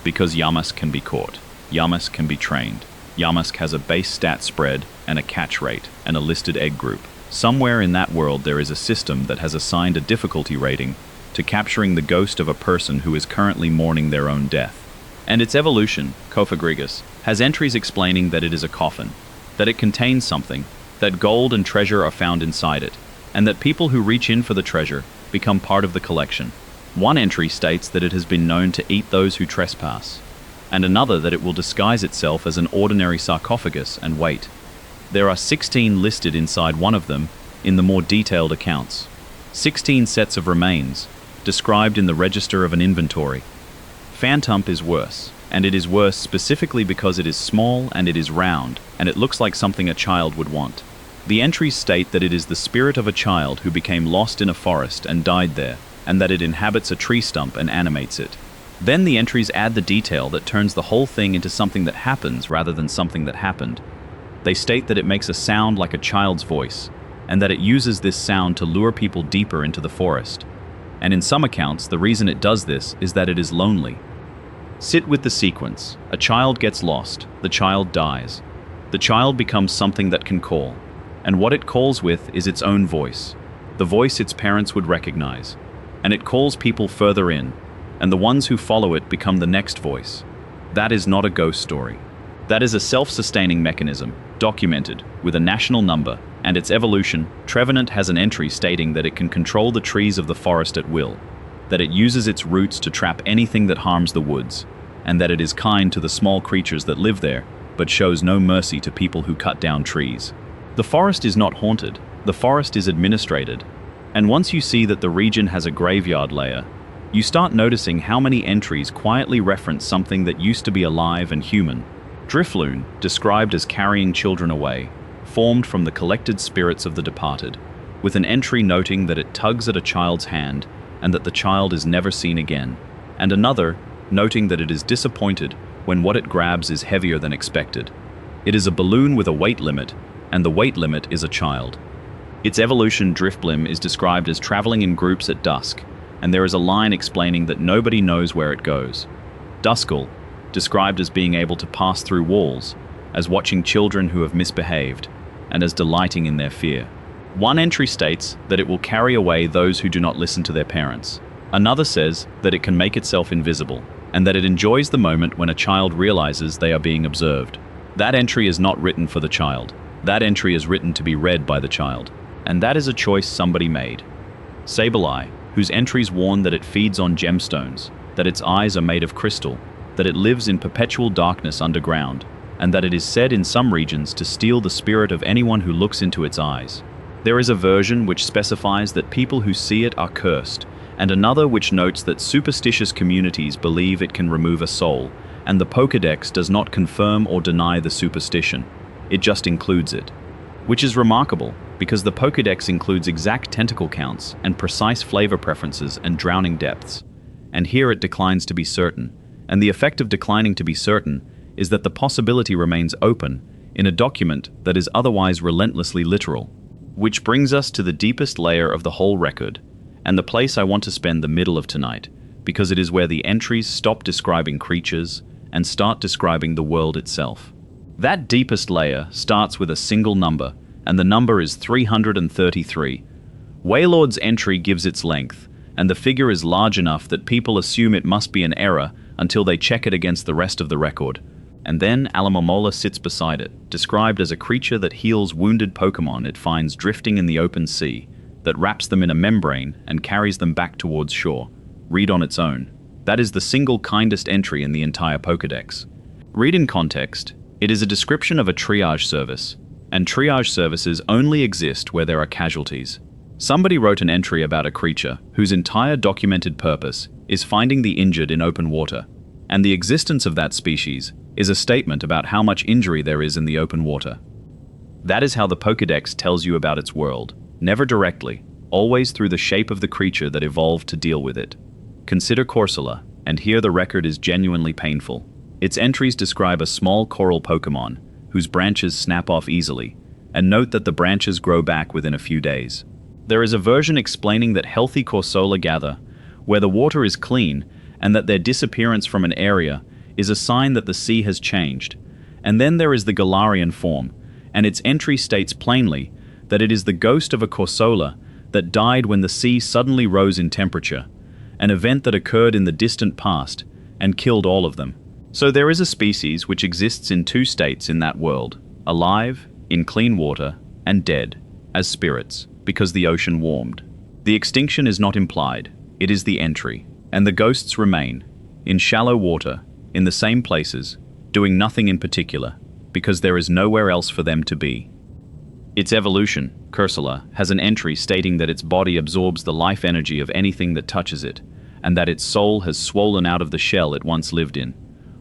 Because Yamask can be caught, Yamask can be trained. Yamask has a base stat spread and a catch rate and a listed egg group. Somewhere in that world there is a system that has assigned a difficulty rating to capturing the ghost of a person who is currently mourning their own death. And its evolution, Cofagrigus, has entries explaining that it is a coffin, that it contains something, that gold and treasure are found inside it, and that people who reach in for the treasure become part of the collection. One entry states that it has been known to eat those who trespass, and another that it will disguise itself as an ordinary sarcophagus and wait. There are 16 listed inside one of them in the more detailed accounts. 16 sets of remains, described in the register of an inventory. Phantump is worse, and it is worse specifically because it is small and it is round, and it looks like something a child would want. The entries state that it is the spirit of a child who became lost in a forest and died there, and that it inhabits a tree stump and animates it. Then the entries add the detail that turns the whole thing into something that happens rather than something that happened. They state that it makes a sound like a child's voice, and that it uses this sound to lure people deeper into the forest. And in some accounts, the reason it does this is that it is lonely. Sit with the sequence. A child gets lost. The child dies. The child becomes something that can call. And what it calls with is its own voice. The voice its parents would recognize. And it calls people further in. And the ones who follow it become the next voice. That is not a ghost story. That is a self-sustaining mechanism, documented, with a national number, and its evolution. Trevenant has an entry stating that it can control the trees of the forest at will, that it uses its roots to trap anything that harms the woods, and that it is kind to the small creatures that live there, but shows no mercy to people who cut down trees. The forest is not haunted, the forest is administrated, and once you see that the region has a graveyard layer, you start noticing how many entries quietly reference something that used to be alive and human. Drifloon, described as carrying children away, formed from the collected spirits of the departed, with an entry noting that it tugs at a child's hand and that the child is never seen again, and another noting that it is disappointed when what it grabs is heavier than expected. It is a balloon with a weight limit, and the weight limit is a child. Its evolution, Drifblim, is described as traveling in groups at dusk, and there is a line explaining that nobody knows where it goes. Duskull, described as being able to pass through walls, as watching children who have misbehaved, and as delighting in their fear. One entry states that it will carry away those who do not listen to their parents. Another says that it can make itself invisible, and that it enjoys the moment when a child realizes they are being observed. That entry is not written for the child. That entry is written to be read by the child, and that is a choice somebody made. Sableye, whose entries warn that it feeds on gemstones, that its eyes are made of crystal, that it lives in perpetual darkness underground, and that it is said in some regions to steal the spirit of anyone who looks into its eyes. There is a version which specifies that people who see it are cursed, and another which notes that superstitious communities believe it can remove a soul, and the Pokédex does not confirm or deny the superstition. It just includes it. Which is remarkable, because the Pokédex includes exact tentacle counts and precise flavor preferences and drowning depths. And here it declines to be certain, and the effect of declining to be certain is that the possibility remains open in a document that is otherwise relentlessly literal. Which brings us to the deepest layer of the whole record, and the place I want to spend the middle of tonight, because it is where the entries stop describing creatures and start describing the world itself. That deepest layer starts with a single number, and the number is 333. Waylord's entry gives its length, and the figure is large enough that people assume it must be an error until they check it against the rest of the record. And then Alamomola sits beside it, described as a creature that heals wounded Pokémon it finds drifting in the open sea, that wraps them in a membrane and carries them back towards shore. Read on its own. That is the single kindest entry in the entire Pokédex. Read in context. It is a description of a triage service, and triage services only exist where there are casualties. Somebody wrote an entry about a creature whose entire documented purpose is finding the injured in open water, and the existence of that species is a statement about how much injury there is in the open water. That is how the Pokédex tells you about its world, never directly, always through the shape of the creature that evolved to deal with it. Consider Corsola, and here the record is genuinely painful. Its entries describe a small coral Pokémon whose branches snap off easily, and note that the branches grow back within a few days. There is a version explaining that healthy Corsola gather where the water is clean and that their disappearance from an area is a sign that the sea has changed. And then there is the Galarian form, and its entry states plainly that it is the ghost of a Corsola that died when the sea suddenly rose in temperature, an event that occurred in the distant past and killed all of them. So there is a species which exists in two states in that world, alive, in clean water, and dead, as spirits, because the ocean warmed. The extinction is not implied, it is the entry, and the ghosts remain, in shallow water, in the same places, doing nothing in particular, because there is nowhere else for them to be. Its evolution, Corsola, has an entry stating that its body absorbs the life energy of anything that touches it, and that its soul has swollen out of the shell it once lived in.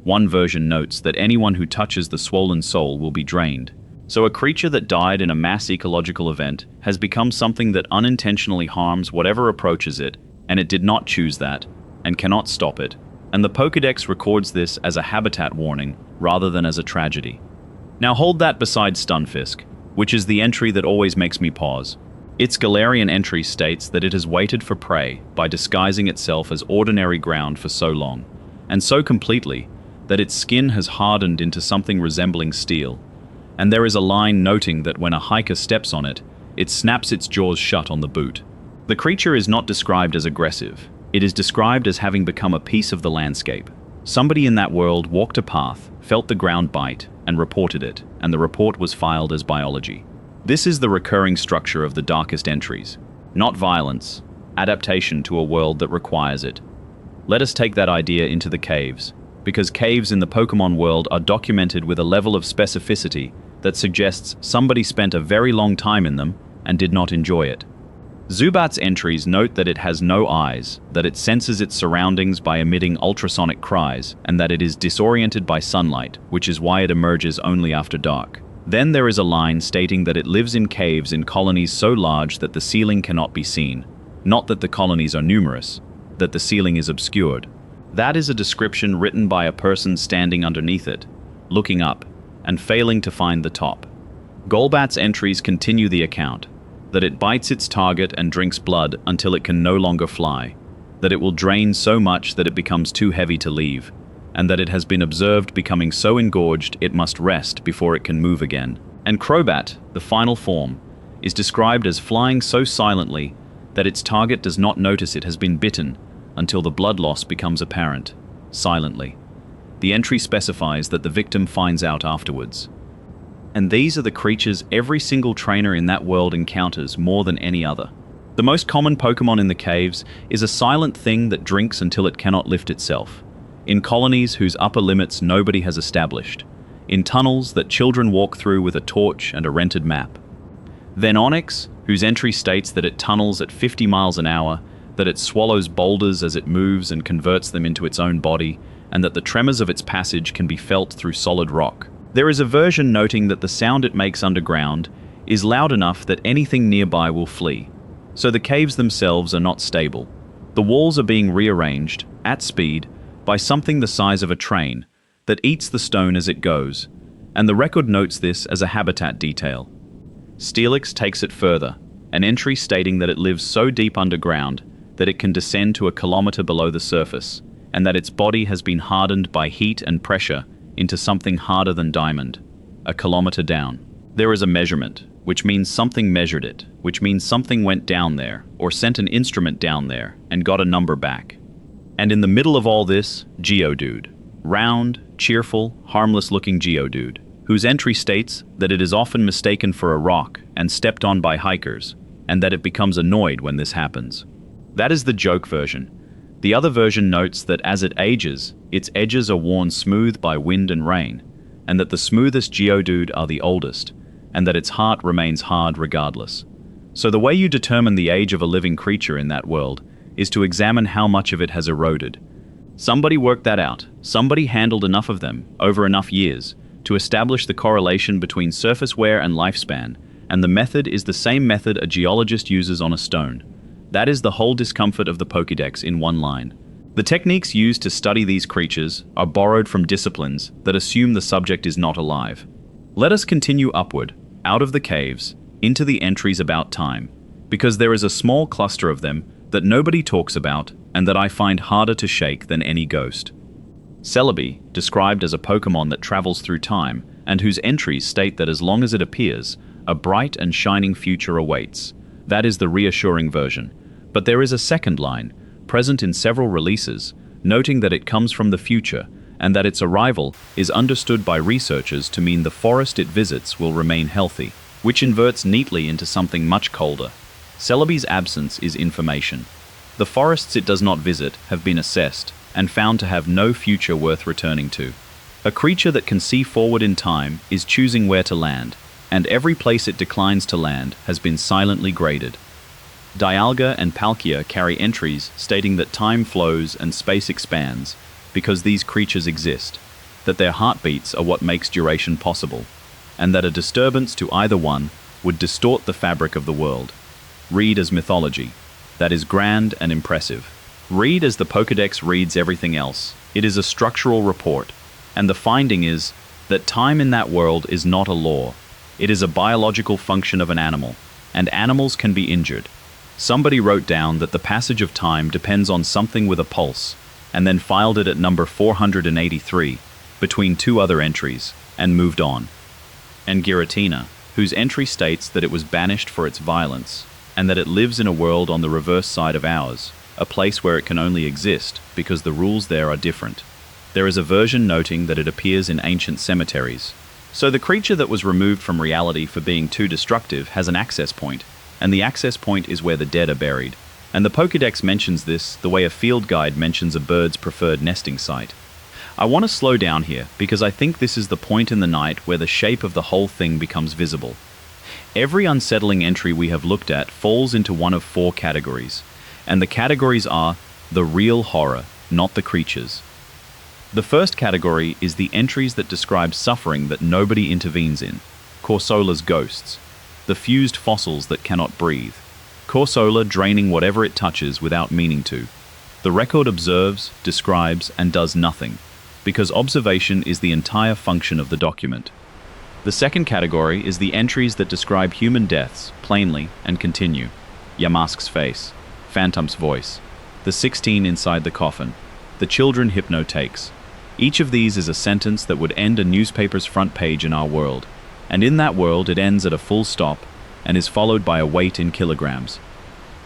One version notes that anyone who touches the swollen soul will be drained. So a creature that died in a mass ecological event has become something that unintentionally harms whatever approaches it, and it did not choose that, and cannot stop it. And the Pokédex records this as a habitat warning rather than as a tragedy. Now hold that beside Stunfisk, which is the entry that always makes me pause. Its Galarian entry states that it has waited for prey by disguising itself as ordinary ground for so long, and so completely, that its skin has hardened into something resembling steel, and there is a line noting that when a hiker steps on it, it snaps its jaws shut on the boot. The creature is not described as aggressive. It is described as having become a piece of the landscape. Somebody in that world walked a path, felt the ground bite, and reported it, and the report was filed as biology. This is the recurring structure of the darkest entries. Not violence, adaptation to a world that requires it. Let us take that idea into the caves, because caves in the Pokémon world are documented with a level of specificity that suggests somebody spent a very long time in them and did not enjoy it. Zubat's entries note that it has no eyes, that it senses its surroundings by emitting ultrasonic cries, and that it is disoriented by sunlight, which is why it emerges only after dark. Then there is a line stating that it lives in caves in colonies so large that the ceiling cannot be seen. Not that the colonies are numerous, that the ceiling is obscured. That is a description written by a person standing underneath it, looking up, and failing to find the top. Golbat's entries continue the account, that it bites its target and drinks blood until it can no longer fly, that it will drain so much that it becomes too heavy to leave, and that it has been observed becoming so engorged it must rest before it can move again. And Crobat, the final form, is described as flying so silently that its target does not notice it has been bitten until the blood loss becomes apparent, silently. The entry specifies that the victim finds out afterwards. And these are the creatures every single trainer in that world encounters more than any other. The most common Pokémon in the caves is a silent thing that drinks until it cannot lift itself, in colonies whose upper limits nobody has established, in tunnels that children walk through with a torch and a rented map. Then Onyx, whose entry states that it tunnels at 50 miles an hour, that it swallows boulders as it moves and converts them into its own body, and that the tremors of its passage can be felt through solid rock. There is a version noting that the sound it makes underground is loud enough that anything nearby will flee. So the caves themselves are not stable. The walls are being rearranged, at speed, by something the size of a train, that eats the stone as it goes, and the record notes this as a habitat detail. Steelix takes it further, an entry stating that it lives so deep underground that it can descend to a kilometer below the surface, and that its body has been hardened by heat and pressure into something harder than diamond, a kilometer down. There is a measurement, which means something measured it, which means something went down there, or sent an instrument down there, and got a number back. And in the middle of all this, Geodude. Round, cheerful, harmless-looking Geodude, whose entry states that it is often mistaken for a rock and stepped on by hikers, and that it becomes annoyed when this happens. That is the joke version. The other version notes that as it ages, its edges are worn smooth by wind and rain, and that the smoothest Geodude are the oldest, and that its heart remains hard regardless. So the way you determine the age of a living creature in that world is to examine how much of it has eroded. Somebody worked that out. Somebody handled enough of them, over enough years, to establish the correlation between surface wear and lifespan, and the method is the same method a geologist uses on a stone. That is the whole discomfort of the Pokédex in one line. The techniques used to study these creatures are borrowed from disciplines that assume the subject is not alive. Let us continue upward, out of the caves, into the entries about time, because there is a small cluster of them that nobody talks about and that I find harder to shake than any ghost. Celebi, described as a Pokémon that travels through time and whose entries state that as long as it appears, a bright and shining future awaits. That is the reassuring version. But there is a second line, present in several releases, noting that it comes from the future and that its arrival is understood by researchers to mean the forest it visits will remain healthy, which inverts neatly into something much colder. Celebi's absence is information. The forests it does not visit have been assessed and found to have no future worth returning to. A creature that can see forward in time is choosing where to land, and every place it declines to land has been silently graded. Dialga and Palkia carry entries stating that time flows and space expands because these creatures exist, that their heartbeats are what makes duration possible, and that a disturbance to either one would distort the fabric of the world. Read as mythology. That is grand and impressive. Read as the Pokédex reads everything else. It is a structural report, and the finding is that time in that world is not a law. It is a biological function of an animal, and animals can be injured. Somebody wrote down that the passage of time depends on something with a pulse, and then filed it at number 483, between two other entries, and moved on. And Giratina, whose entry states that it was banished for its violence, and that it lives in a world on the reverse side of ours, a place where it can only exist because the rules there are different. There is a version noting that it appears in ancient cemeteries. So the creature that was removed from reality for being too destructive has an access point, and the access point is where the dead are buried. And the Pokédex mentions this the way a field guide mentions a bird's preferred nesting site. I want to slow down here because I think this is the point in the night where the shape of the whole thing becomes visible. Every unsettling entry we have looked at falls into one of four categories, and the categories are the real horror, not the creatures. The first category is the entries that describe suffering that nobody intervenes in. Corsola's ghosts, the fused fossils that cannot breathe. Corsola draining whatever it touches without meaning to. The record observes, describes, and does nothing, because observation is the entire function of the document. The second category is the entries that describe human deaths, plainly, and continue. Yamask's face, Phantom's voice, the 16 inside the coffin, the children Hypno takes. Each of these is a sentence that would end a newspaper's front page in our world, and in that world it ends at a full stop and is followed by a weight in kilograms.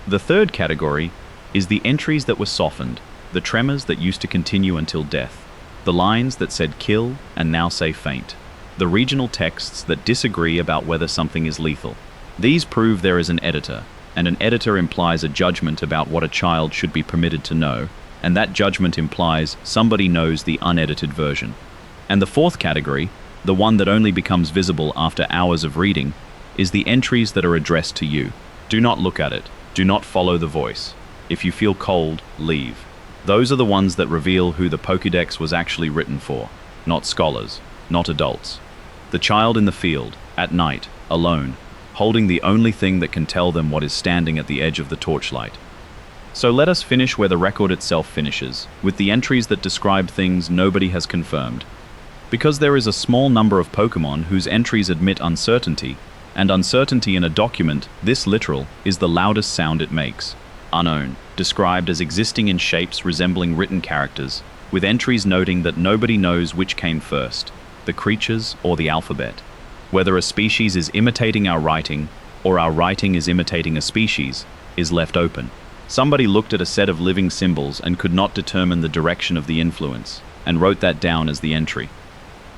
The third category is the entries that were softened, the tremors that used to continue until death, the lines that said kill and now say faint, the regional texts that disagree about whether something is lethal. These prove there is an editor, and an editor implies a judgment about what a child should be permitted to know, and that judgment implies somebody knows the unedited version. And the fourth category, the one that only becomes visible after hours of reading, is the entries that are addressed to you. Do not look at it. Do not follow the voice. If you feel cold, leave. Those are the ones that reveal who the Pokédex was actually written for, not scholars, not adults. The child in the field, at night, alone, holding the only thing that can tell them what is standing at the edge of the torchlight. So let us finish where the record itself finishes, with the entries that describe things nobody has confirmed. Because there is a small number of Pokémon whose entries admit uncertainty, and uncertainty in a document, this literal, is the loudest sound it makes. Unknown, described as existing in shapes resembling written characters, with entries noting that nobody knows which came first, the creatures or the alphabet. Whether a species is imitating our writing or our writing is imitating a species is left open. Somebody looked at a set of living symbols and could not determine the direction of the influence, and wrote that down as the entry.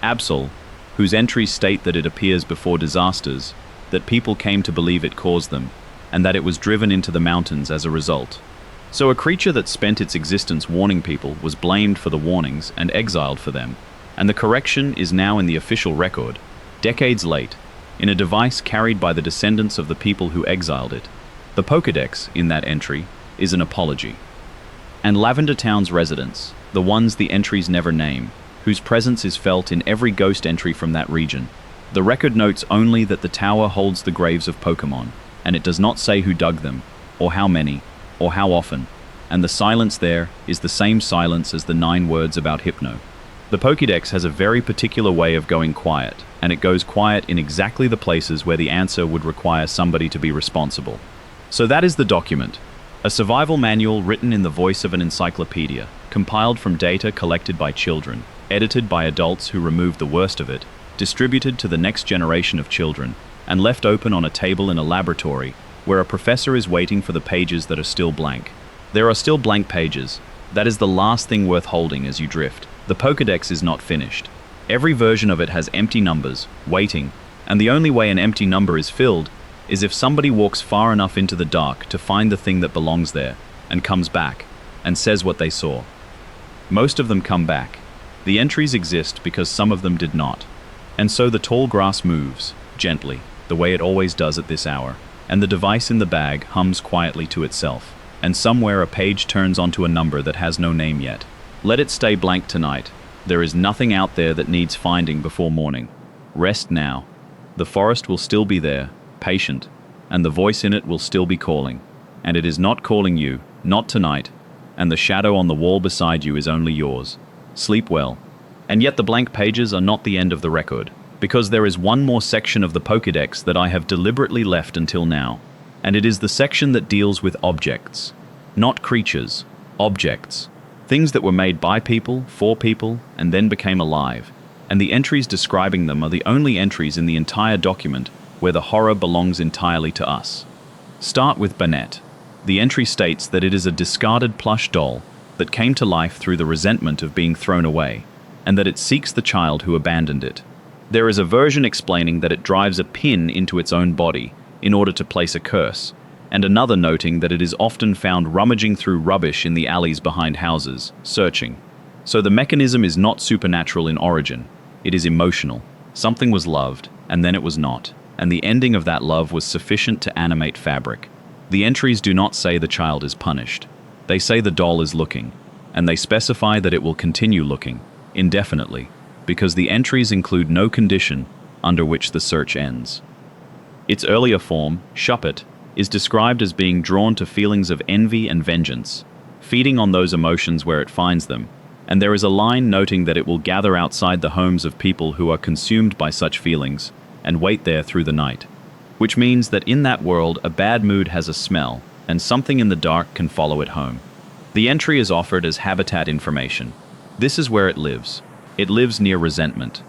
Absol, whose entries state that it appears before disasters, that people came to believe it caused them, and that it was driven into the mountains as a result. So a creature that spent its existence warning people was blamed for the warnings and exiled for them, and the correction is now in the official record, decades late, in a device carried by the descendants of the people who exiled it. The Pokédex, in that entry, is an apology. And Lavender Town's residents, the ones the entries never name, whose presence is felt in every ghost entry from that region. The record notes only that the tower holds the graves of Pokémon, and it does not say who dug them, or how many, or how often, and the silence there is the same silence as the 9 words about Hypno. The Pokédex has a very particular way of going quiet, and it goes quiet in exactly the places where the answer would require somebody to be responsible. So that is the document. A survival manual written in the voice of an encyclopedia, compiled from data collected by children, edited by adults who removed the worst of it, distributed to the next generation of children, and left open on a table in a laboratory where a professor is waiting for the pages that are still blank. There are still blank pages. That is the last thing worth holding as you drift. The Pokédex is not finished. Every version of it has empty numbers, waiting, and the only way an empty number is filled is if somebody walks far enough into the dark to find the thing that belongs there, and comes back, and says what they saw. Most of them come back. The entries exist because some of them did not. And so the tall grass moves, gently, the way it always does at this hour, and the device in the bag hums quietly to itself, and somewhere a page turns onto a number that has no name yet. Let it stay blank tonight. There is nothing out there that needs finding before morning. Rest now. The forest will still be there, patient, and the voice in it will still be calling. And it is not calling you, not tonight, and the shadow on the wall beside you is only yours. Sleep well. And yet the blank pages are not the end of the record, because there is one more section of the Pokédex that I have deliberately left until now, and it is the section that deals with objects. Not creatures, objects. Things that were made by people, for people, and then became alive, and the entries describing them are the only entries in the entire document where the horror belongs entirely to us. Start with Bennett. The entry states that it is a discarded plush doll that came to life through the resentment of being thrown away, and that it seeks the child who abandoned it. There is a version explaining that it drives a pin into its own body in order to place a curse, and another noting that it is often found rummaging through rubbish in the alleys behind houses, searching. So the mechanism is not supernatural in origin, it is emotional. Something was loved, and then it was not, and the ending of that love was sufficient to animate fabric. The entries do not say the child is punished. They say the doll is looking, and they specify that it will continue looking, indefinitely, because the entries include no condition under which the search ends. Its earlier form, Shuppet, is described as being drawn to feelings of envy and vengeance, feeding on those emotions where it finds them, and there is a line noting that it will gather outside the homes of people who are consumed by such feelings and wait there through the night, which means that in that world a bad mood has a smell, and something in the dark can follow it home. The entry is offered as habitat information. This is where it lives. It lives near resentment.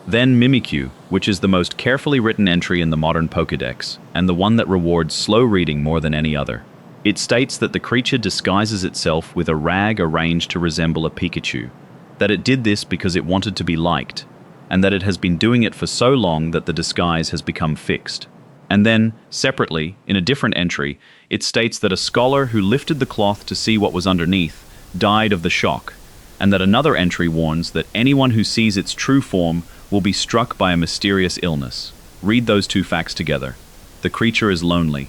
Then Mimikyu, which is the most carefully written entry in the modern Pokédex, and the one that rewards slow reading more than any other. It states that the creature disguises itself with a rag arranged to resemble a Pikachu, that it did this because it wanted to be liked, and that it has been doing it for so long that the disguise has become fixed. And then, separately, in a different entry, it states that a scholar who lifted the cloth to see what was underneath died of the shock, and that another entry warns that anyone who sees its true form will be struck by a mysterious illness. Read those two facts together. The creature is lonely.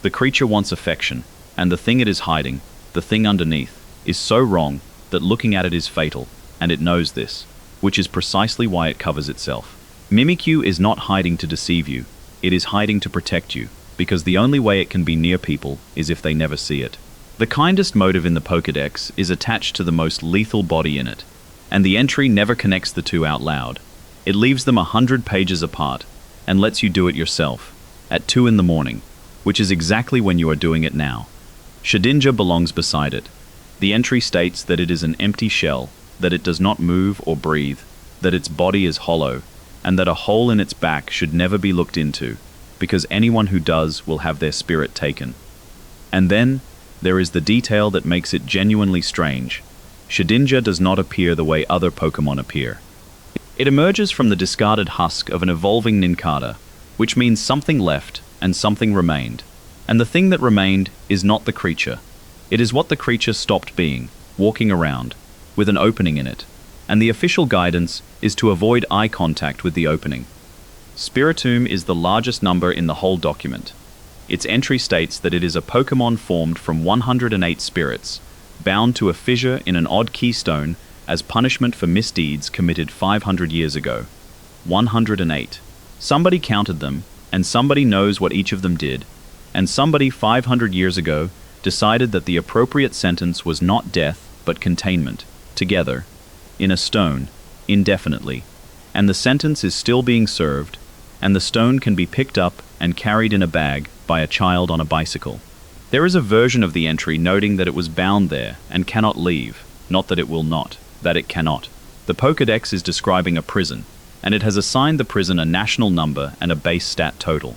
The creature wants affection, and the thing it is hiding, the thing underneath, is so wrong that looking at it is fatal, and it knows this, which is precisely why it covers itself. Mimikyu is not hiding to deceive you, it is hiding to protect you, because the only way it can be near people is if they never see it. The kindest motive in the Pokédex is attached to the most lethal body in it, and the entry never connects the two out loud. It leaves them 100 pages apart, and lets you do it yourself, at 2 in the morning, which is exactly when you are doing it now. Shedinja belongs beside it. The entry states that it is an empty shell, that it does not move or breathe, that its body is hollow, and that a hole in its back should never be looked into, because anyone who does will have their spirit taken. And then, there is the detail that makes it genuinely strange. Shedinja does not appear the way other Pokémon appear. It emerges from the discarded husk of an evolving Nincada, which means something left and something remained. And the thing that remained is not the creature. It is what the creature stopped being, walking around, with an opening in it. And the official guidance is to avoid eye contact with the opening. Spiritomb is the largest number in the whole document. Its entry states that it is a Pokémon formed from 108 spirits, bound to a fissure in an odd keystone as punishment for misdeeds committed 500 years ago. 108. Somebody counted them, and somebody knows what each of them did, and somebody 500 years ago decided that the appropriate sentence was not death but containment, together, in a stone, indefinitely, and the sentence is still being served, and the stone can be picked up and carried in a bag by a child on a bicycle. There is a version of the entry noting that it was bound there and cannot leave, not that it will not, that it cannot. The Pokédex is describing a prison, and it has assigned the prison a national number and a base stat total.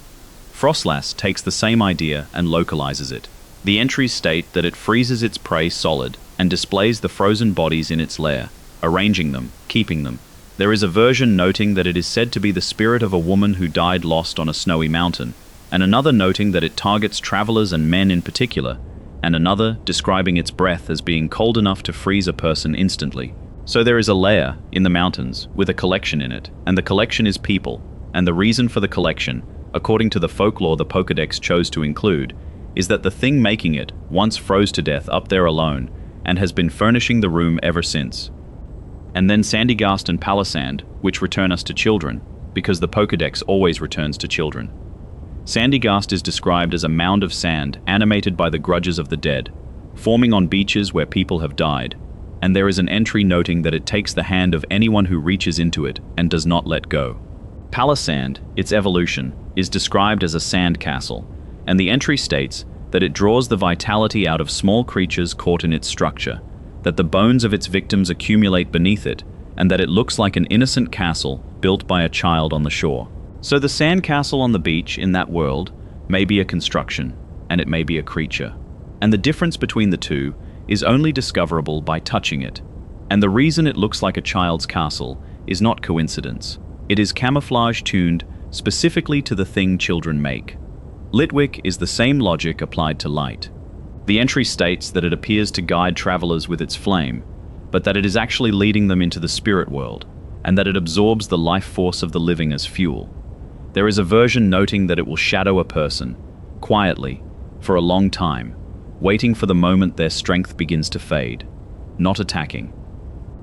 Frostlass takes the same idea and localizes it. The entries state that it freezes its prey solid and displays the frozen bodies in its lair, arranging them, keeping them. There is a version noting that it is said to be the spirit of a woman who died lost on a snowy mountain, and another noting that it targets travelers and men in particular, and another describing its breath as being cold enough to freeze a person instantly. So there is a lair in the mountains with a collection in it, and the collection is people, and the reason for the collection, according to the folklore the Pokédex chose to include, is that the thing making it once froze to death up there alone, and has been furnishing the room ever since. And then Sandygast and Palisand, which return us to children, because the Pokédex always returns to children. Sandygast is described as a mound of sand animated by the grudges of the dead, forming on beaches where people have died, and there is an entry noting that it takes the hand of anyone who reaches into it and does not let go. Palisand, its evolution, is described as a sand castle, and the entry states that it draws the vitality out of small creatures caught in its structure, that the bones of its victims accumulate beneath it, and that it looks like an innocent castle built by a child on the shore. So the sand castle on the beach in that world may be a construction, and it may be a creature. And the difference between the two is only discoverable by touching it. And the reason it looks like a child's castle is not coincidence. It is camouflage tuned specifically to the thing children make. Litwick is the same logic applied to light. The entry states that it appears to guide travelers with its flame, but that it is actually leading them into the spirit world, and that it absorbs the life force of the living as fuel. There is a version noting that it will shadow a person, quietly, for a long time, waiting for the moment their strength begins to fade, not attacking.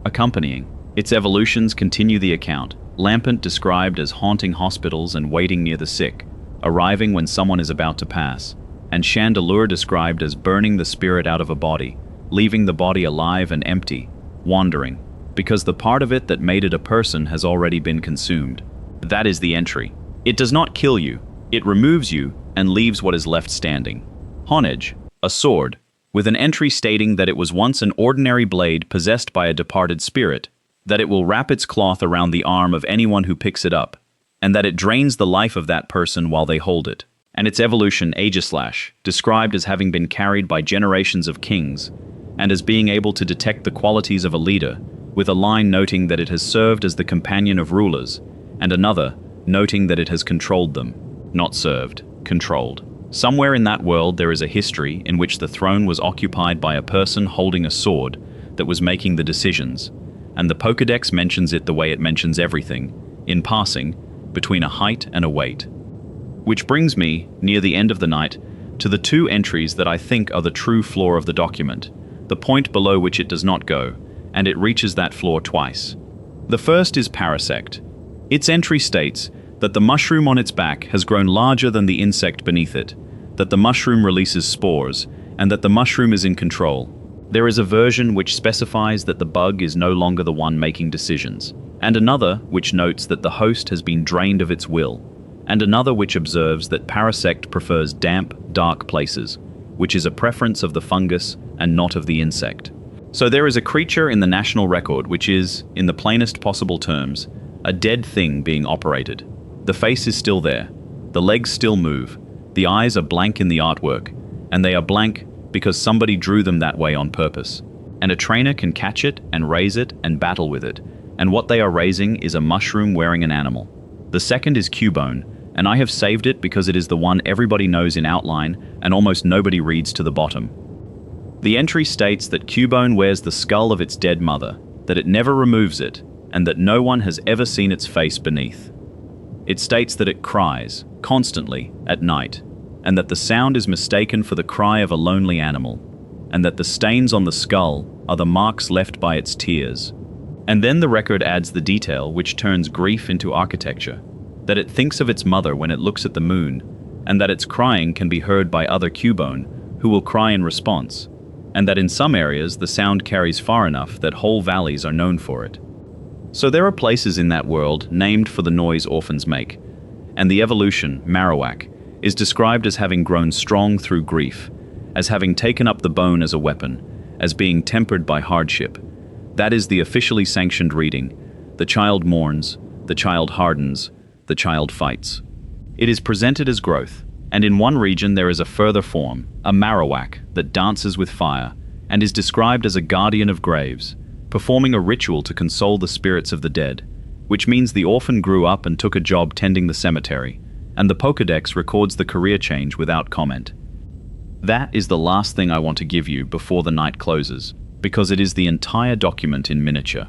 Accompanying, its evolutions continue the account. Lampant described as haunting hospitals and waiting near the sick, arriving when someone is about to pass, and Chandelure described as burning the spirit out of a body, leaving the body alive and empty, wandering, because the part of it that made it a person has already been consumed. That is the entry. It does not kill you, it removes you and leaves what is left standing. Honage, a sword, with an entry stating that it was once an ordinary blade possessed by a departed spirit, that it will wrap its cloth around the arm of anyone who picks it up, and that it drains the life of that person while they hold it. And its evolution, Aegislash, described as having been carried by generations of kings, and as being able to detect the qualities of a leader, with a line noting that it has served as the companion of rulers, and another noting that it has controlled them. Not served, controlled. Somewhere in that world there is a history in which the throne was occupied by a person holding a sword that was making the decisions, and the Pokédex mentions it the way it mentions everything, in passing, between a height and a weight. Which brings me, near the end of the night, to the two entries that I think are the true floor of the document, the point below which it does not go, and it reaches that floor twice. The first is Parasect. Its entry states that the mushroom on its back has grown larger than the insect beneath it, that the mushroom releases spores, and that the mushroom is in control. There is a version which specifies that the bug is no longer the one making decisions, and another which notes that the host has been drained of its will, and another which observes that Parasect prefers damp, dark places, which is a preference of the fungus and not of the insect. So there is a creature in the national record which is, in the plainest possible terms, a dead thing being operated. The face is still there, the legs still move, the eyes are blank in the artwork, and they are blank because somebody drew them that way on purpose. And a trainer can catch it and raise it and battle with it, and what they are raising is a mushroom wearing an animal. The second is Cubone, and I have saved it because it is the one everybody knows in outline and almost nobody reads to the bottom. The entry states that Cubone wears the skull of its dead mother, that it never removes it, and that no one has ever seen its face beneath. It states that it cries, constantly, at night, and that the sound is mistaken for the cry of a lonely animal, and that the stains on the skull are the marks left by its tears. And then the record adds the detail which turns grief into architecture, that it thinks of its mother when it looks at the moon, and that its crying can be heard by other Cubone, who will cry in response, and that in some areas the sound carries far enough that whole valleys are known for it. So there are places in that world named for the noise orphans make, and the evolution, Marowak, is described as having grown strong through grief, as having taken up the bone as a weapon, as being tempered by hardship. That is the officially sanctioned reading. The child mourns, the child hardens, the child fights. It is presented as growth, and in one region there is a further form, a Marowak, that dances with fire, and is described as a guardian of graves, performing a ritual to console the spirits of the dead, which means the orphan grew up and took a job tending the cemetery, and the Pokédex records the career change without comment. That is the last thing I want to give you before the night closes, because it is the entire document in miniature.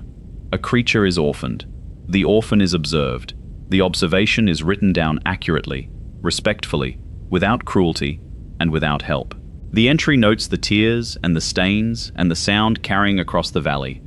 A creature is orphaned. The orphan is observed. The observation is written down accurately, respectfully, without cruelty, and without help. The entry notes the tears and the stains and the sound carrying across the valley,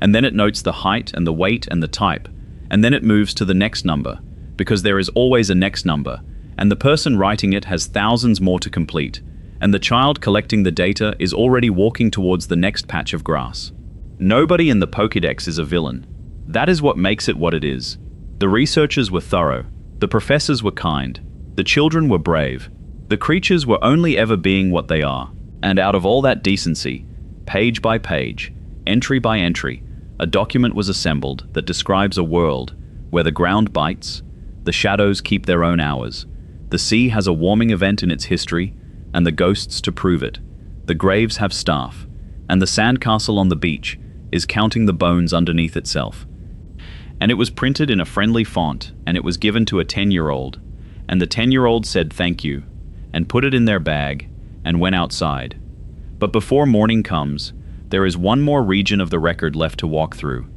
and then it notes the height and the weight and the type, and then it moves to the next number, because there is always a next number, and the person writing it has thousands more to complete, and the child collecting the data is already walking towards the next patch of grass. Nobody in the Pokédex is a villain. That is what makes it what it is. The researchers were thorough, the professors were kind, the children were brave, the creatures were only ever being what they are, and out of all that decency, page by page, entry by entry, a document was assembled that describes a world where the ground bites, the shadows keep their own hours, the sea has a warming event in its history, and the ghosts to prove it, the graves have staff, and the sandcastle on the beach is counting the bones underneath itself. And it was printed in a friendly font, and it was given to a 10-year-old, and the 10-year-old said thank you, and put it in their bag, and went outside. But before morning comes, there is one more region of the record left to walk through,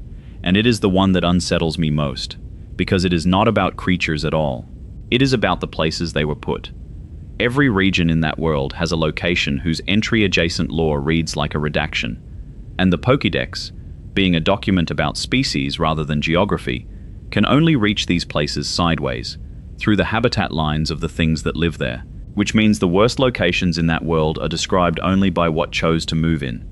and it is the one that unsettles me most, because it is not about creatures at all. It is about the places they were put. Every region in that world has a location whose entry-adjacent lore reads like a redaction, and the Pokédex, being a document about species rather than geography, can only reach these places sideways, through the habitat lines of the things that live there, which means the worst locations in that world are described only by what chose to move in.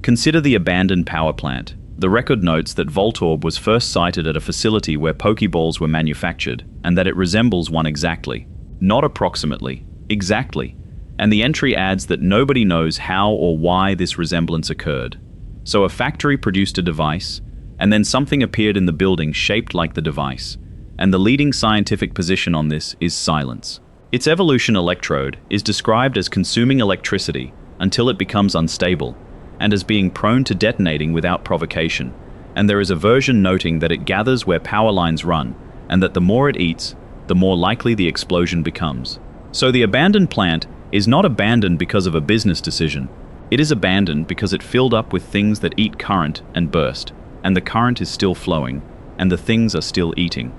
Consider the abandoned power plant. The record notes that Voltorb was first sighted at a facility where Pokeballs were manufactured, and that it resembles one exactly. Not approximately, exactly. And the entry adds that nobody knows how or why this resemblance occurred. So a factory produced a device, and then something appeared in the building shaped like the device, and the leading scientific position on this is silence. Its evolution electrode is described as consuming electricity until it becomes unstable, and as being prone to detonating without provocation, and there is a version noting that it gathers where power lines run, and that the more it eats, the more likely the explosion becomes. So the abandoned plant is not abandoned because of a business decision. It is abandoned because it filled up with things that eat current and burst, and the current is still flowing, and the things are still eating.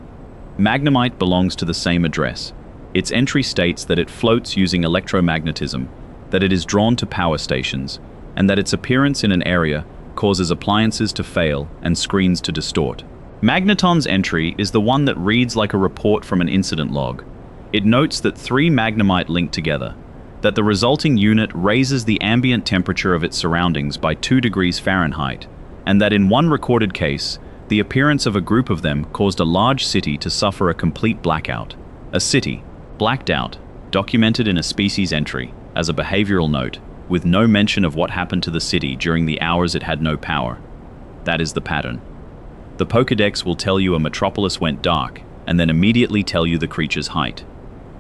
Magnemite belongs to the same address. Its entry states that it floats using electromagnetism, that it is drawn to power stations, and that its appearance in an area causes appliances to fail and screens to distort. Magneton's entry is the one that reads like a report from an incident log. It notes that 3 Magnemite link together, that the resulting unit raises the ambient temperature of its surroundings by 2 degrees Fahrenheit, and that in one recorded case, the appearance of a group of them caused a large city to suffer a complete blackout. A city, blacked out, documented in a species entry, as a behavioral note, with no mention of what happened to the city during the hours it had no power. That is the pattern. The Pokédex will tell you a metropolis went dark, and then immediately tell you the creature's height.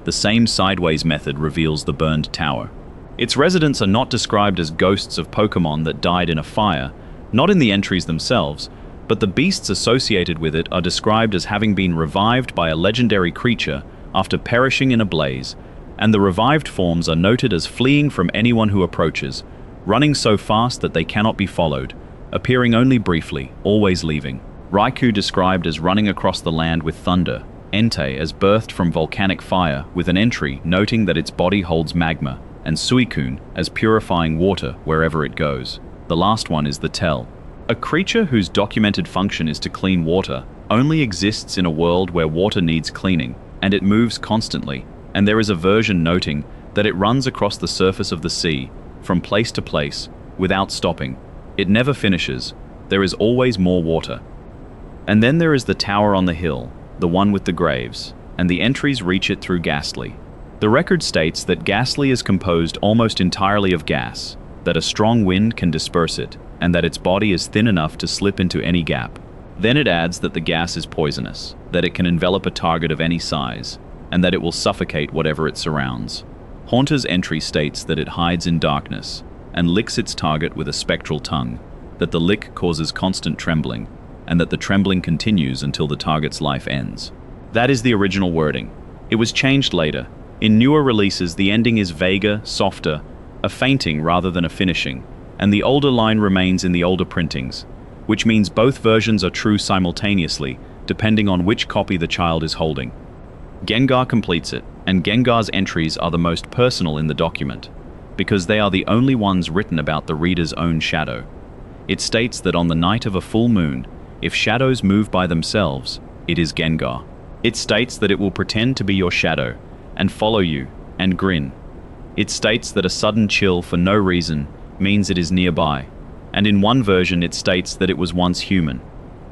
The same sideways method reveals the burned tower. Its residents are not described as ghosts of Pokémon that died in a fire, not in the entries themselves, but the beasts associated with it are described as having been revived by a legendary creature after perishing in a blaze, and the revived forms are noted as fleeing from anyone who approaches, running so fast that they cannot be followed, appearing only briefly, always leaving. Raikou described as running across the land with thunder, Entei as birthed from volcanic fire with an entry noting that its body holds magma, and Suicune as purifying water wherever it goes. The last one is the Tell. A creature whose documented function is to clean water only exists in a world where water needs cleaning, and it moves constantly, and there is a version noting that it runs across the surface of the sea, from place to place, without stopping. It never finishes. There is always more water. And then there is the tower on the hill, the one with the graves, and the entries reach it through Ghastly. The record states that Ghastly is composed almost entirely of gas, that a strong wind can disperse it, and that its body is thin enough to slip into any gap. Then it adds that the gas is poisonous, that it can envelop a target of any size, and that it will suffocate whatever it surrounds. Haunter's entry states that it hides in darkness, and licks its target with a spectral tongue, that the lick causes constant trembling, and that the trembling continues until the target's life ends. That is the original wording. It was changed later. In newer releases, the ending is vaguer, softer, a fainting rather than a finishing, and the older line remains in the older printings, which means both versions are true simultaneously, depending on which copy the child is holding. Gengar completes it, and Gengar's entries are the most personal in the document, because they are the only ones written about the reader's own shadow. It states that on the night of a full moon, if shadows move by themselves, it is Gengar. It states that it will pretend to be your shadow, and follow you, and grin. It states that a sudden chill for no reason means it is nearby, and in one version it states that it was once human,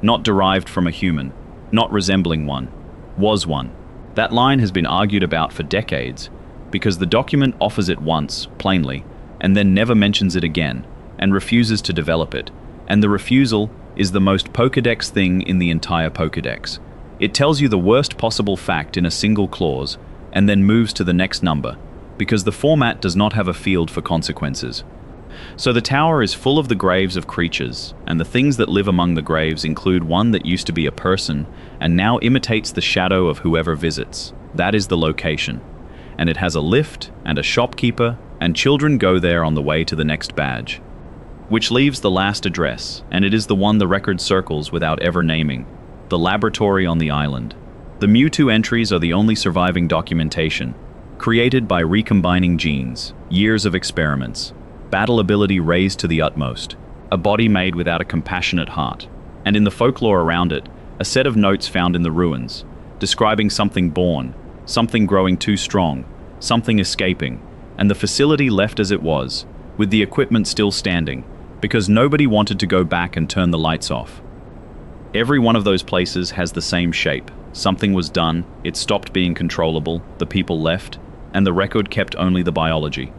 not derived from a human, not resembling one, was one. That line has been argued about for decades, because the document offers it once, plainly, and then never mentions it again, and refuses to develop it, and the refusal is the most Pokédex thing in the entire Pokédex. It tells you the worst possible fact in a single clause, and then moves to the next number, because the format does not have a field for consequences. So the tower is full of the graves of creatures, and the things that live among the graves include one that used to be a person, and now imitates the shadow of whoever visits. That is the location. And it has a lift, and a shopkeeper, and children go there on the way to the next badge. Which leaves the last address, and it is the one the record circles without ever naming. The laboratory on the island. The Mewtwo entries are the only surviving documentation, created by recombining genes, years of experiments, battle ability raised to the utmost, a body made without a compassionate heart, and in the folklore around it, a set of notes found in the ruins, describing something born, something growing too strong, something escaping, and the facility left as it was, with the equipment still standing, because nobody wanted to go back and turn the lights off. Every one of those places has the same shape. Something was done, it stopped being controllable, the people left, and the record kept only the biology.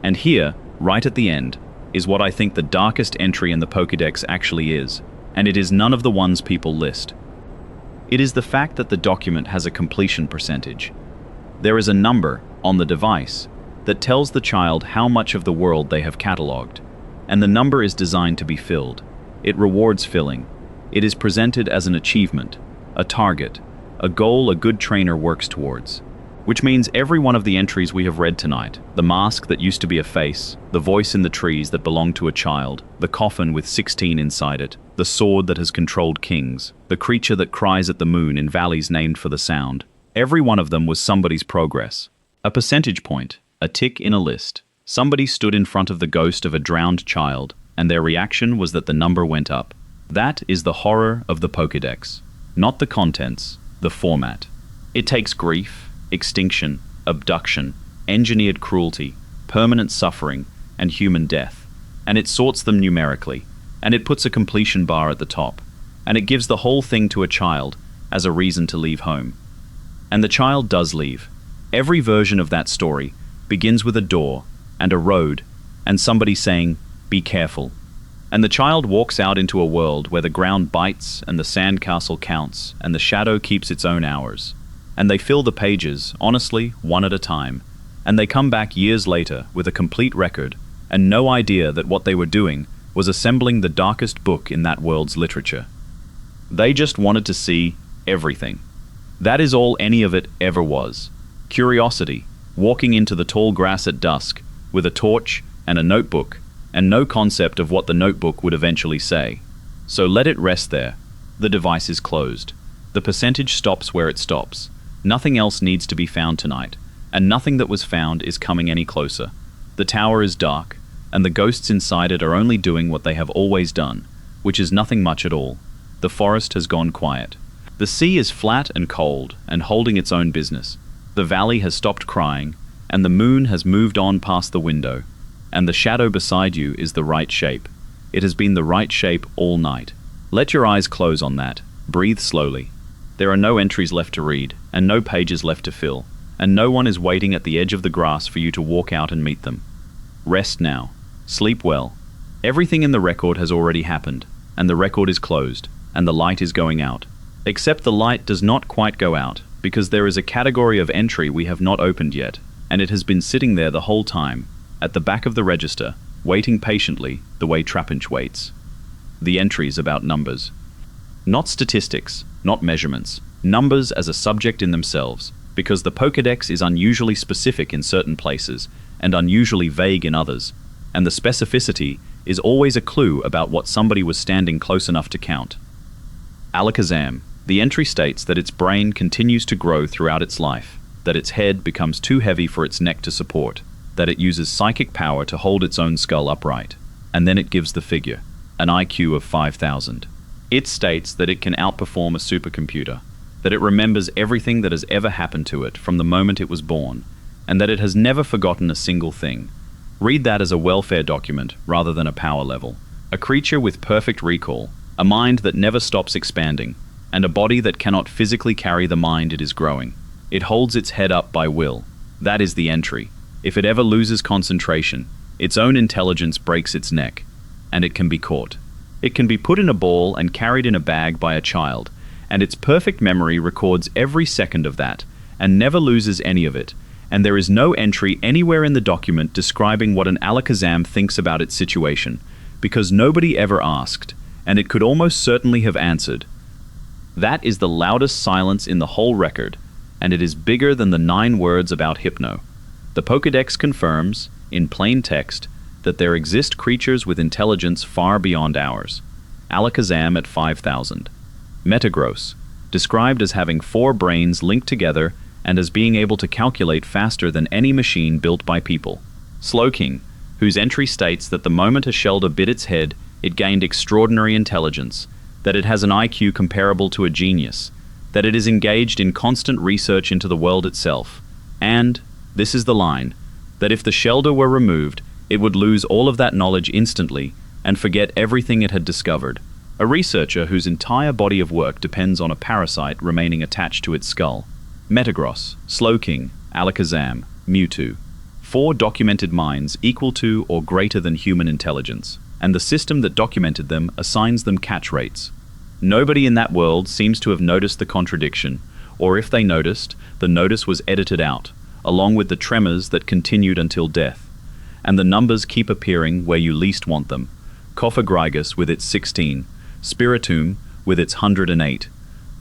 And here, right at the end, is what I think the darkest entry in the Pokédex actually is, and it is none of the ones people list. It is the fact that the document has a completion percentage. There is a number on the device that tells the child how much of the world they have catalogued, and the number is designed to be filled. It rewards filling. It is presented as an achievement, a target, a goal a good trainer works towards. Which means every one of the entries we have read tonight, the mask that used to be a face, the voice in the trees that belonged to a child, the coffin with 16 inside it, the sword that has controlled kings, the creature that cries at the moon in valleys named for the sound, every one of them was somebody's progress. A percentage point, a tick in a list. Somebody stood in front of the ghost of a drowned child, and their reaction was that the number went up. That is the horror of the Pokédex. Not the contents, the format. It takes grief, extinction, abduction, engineered cruelty, permanent suffering, and human death, and it sorts them numerically, and it puts a completion bar at the top, and it gives the whole thing to a child as a reason to leave home. And the child does leave. Every version of that story begins with a door, and a road, and somebody saying, "Be careful." And the child walks out into a world where the ground bites and the sandcastle counts and the shadow keeps its own hours. And they fill the pages, honestly, one at a time. And they come back years later with a complete record and no idea that what they were doing was assembling the darkest book in that world's literature. They just wanted to see everything. That is all any of it ever was. Curiosity, walking into the tall grass at dusk with a torch and a notebook, and no concept of what the notebook would eventually say. So let it rest there. The device is closed. The percentage stops where it stops. Nothing else needs to be found tonight, and nothing that was found is coming any closer. The tower is dark, and the ghosts inside it are only doing what they have always done, which is nothing much at all. The forest has gone quiet. The sea is flat and cold and holding its own business. The valley has stopped crying, and the moon has moved on past the window, and the shadow beside you is the right shape. It has been the right shape all night. Let your eyes close on that. Breathe slowly. There are no entries left to read, and no pages left to fill, and no one is waiting at the edge of the grass for you to walk out and meet them. Rest now. Sleep well. Everything in the record has already happened, and the record is closed, and the light is going out. Except the light does not quite go out, because there is a category of entry we have not opened yet, and it has been sitting there the whole time, at the back of the register, waiting patiently the way Trapinch waits. The entries about numbers. Not statistics, not measurements. Numbers as a subject in themselves, because the Pokédex is unusually specific in certain places, and unusually vague in others, and the specificity is always a clue about what somebody was standing close enough to count. Alakazam. The entry states that its brain continues to grow throughout its life, that its head becomes too heavy for its neck to support, that it uses psychic power to hold its own skull upright, and then it gives the figure, an IQ of 5,000. It states that it can outperform a supercomputer, that it remembers everything that has ever happened to it from the moment it was born, and that it has never forgotten a single thing. Read that as a welfare document rather than a power level. A creature with perfect recall, a mind that never stops expanding, and a body that cannot physically carry the mind it is growing. It holds its head up by will. That is the entry. If it ever loses concentration, its own intelligence breaks its neck, and it can be caught. It can be put in a ball and carried in a bag by a child, and its perfect memory records every second of that, and never loses any of it, and there is no entry anywhere in the document describing what an Alakazam thinks about its situation, because nobody ever asked, and it could almost certainly have answered. That is the loudest silence in the whole record, and it is bigger than the 9 words about Hypno. The Pokédex confirms, in plain text, that there exist creatures with intelligence far beyond ours. Alakazam at 5,000. Metagross, described as having 4 brains linked together and as being able to calculate faster than any machine built by people. Slowking, whose entry states that the moment a Shelder bit its head, it gained extraordinary intelligence, that it has an IQ comparable to a genius, that it is engaged in constant research into the world itself, and, this is the line, that if the Shelder were removed, it would lose all of that knowledge instantly and forget everything it had discovered. A researcher whose entire body of work depends on a parasite remaining attached to its skull. Metagross, Slowking, Alakazam, Mewtwo. 4 documented minds equal to or greater than human intelligence, and the system that documented them assigns them catch rates. Nobody in that world seems to have noticed the contradiction, or if they noticed, the notice was edited out, along with the tremors that continued until death. And the numbers keep appearing where you least want them. Cophagrigus with its 16, Spiritomb with its 108,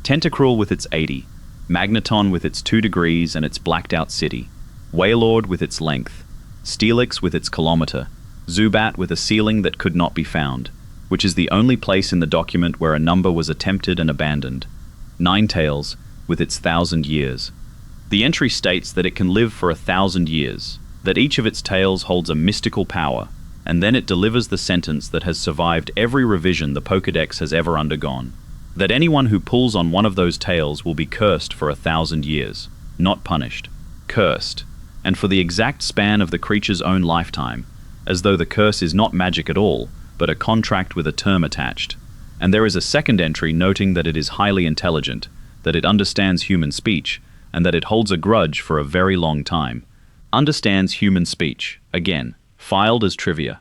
Tentacruel with its 80, Magneton with its 2 degrees and its blacked out city, Wailord with its length, Steelix with its kilometer, Zubat with a ceiling that could not be found, which is the only place in the document where a number was attempted and abandoned, Ninetales with its 1,000 years. The entry states that it can live for 1,000 years, that each of its tails holds a mystical power, and then it delivers the sentence that has survived every revision the Pokédex has ever undergone, that anyone who pulls on one of those tails will be cursed for 1,000 years, not punished. Cursed, and for the exact span of the creature's own lifetime, as though the curse is not magic at all, but a contract with a term attached. And there is a second entry noting that it is highly intelligent, that it understands human speech, and that it holds a grudge for a very long time. Understands human speech, again, filed as trivia.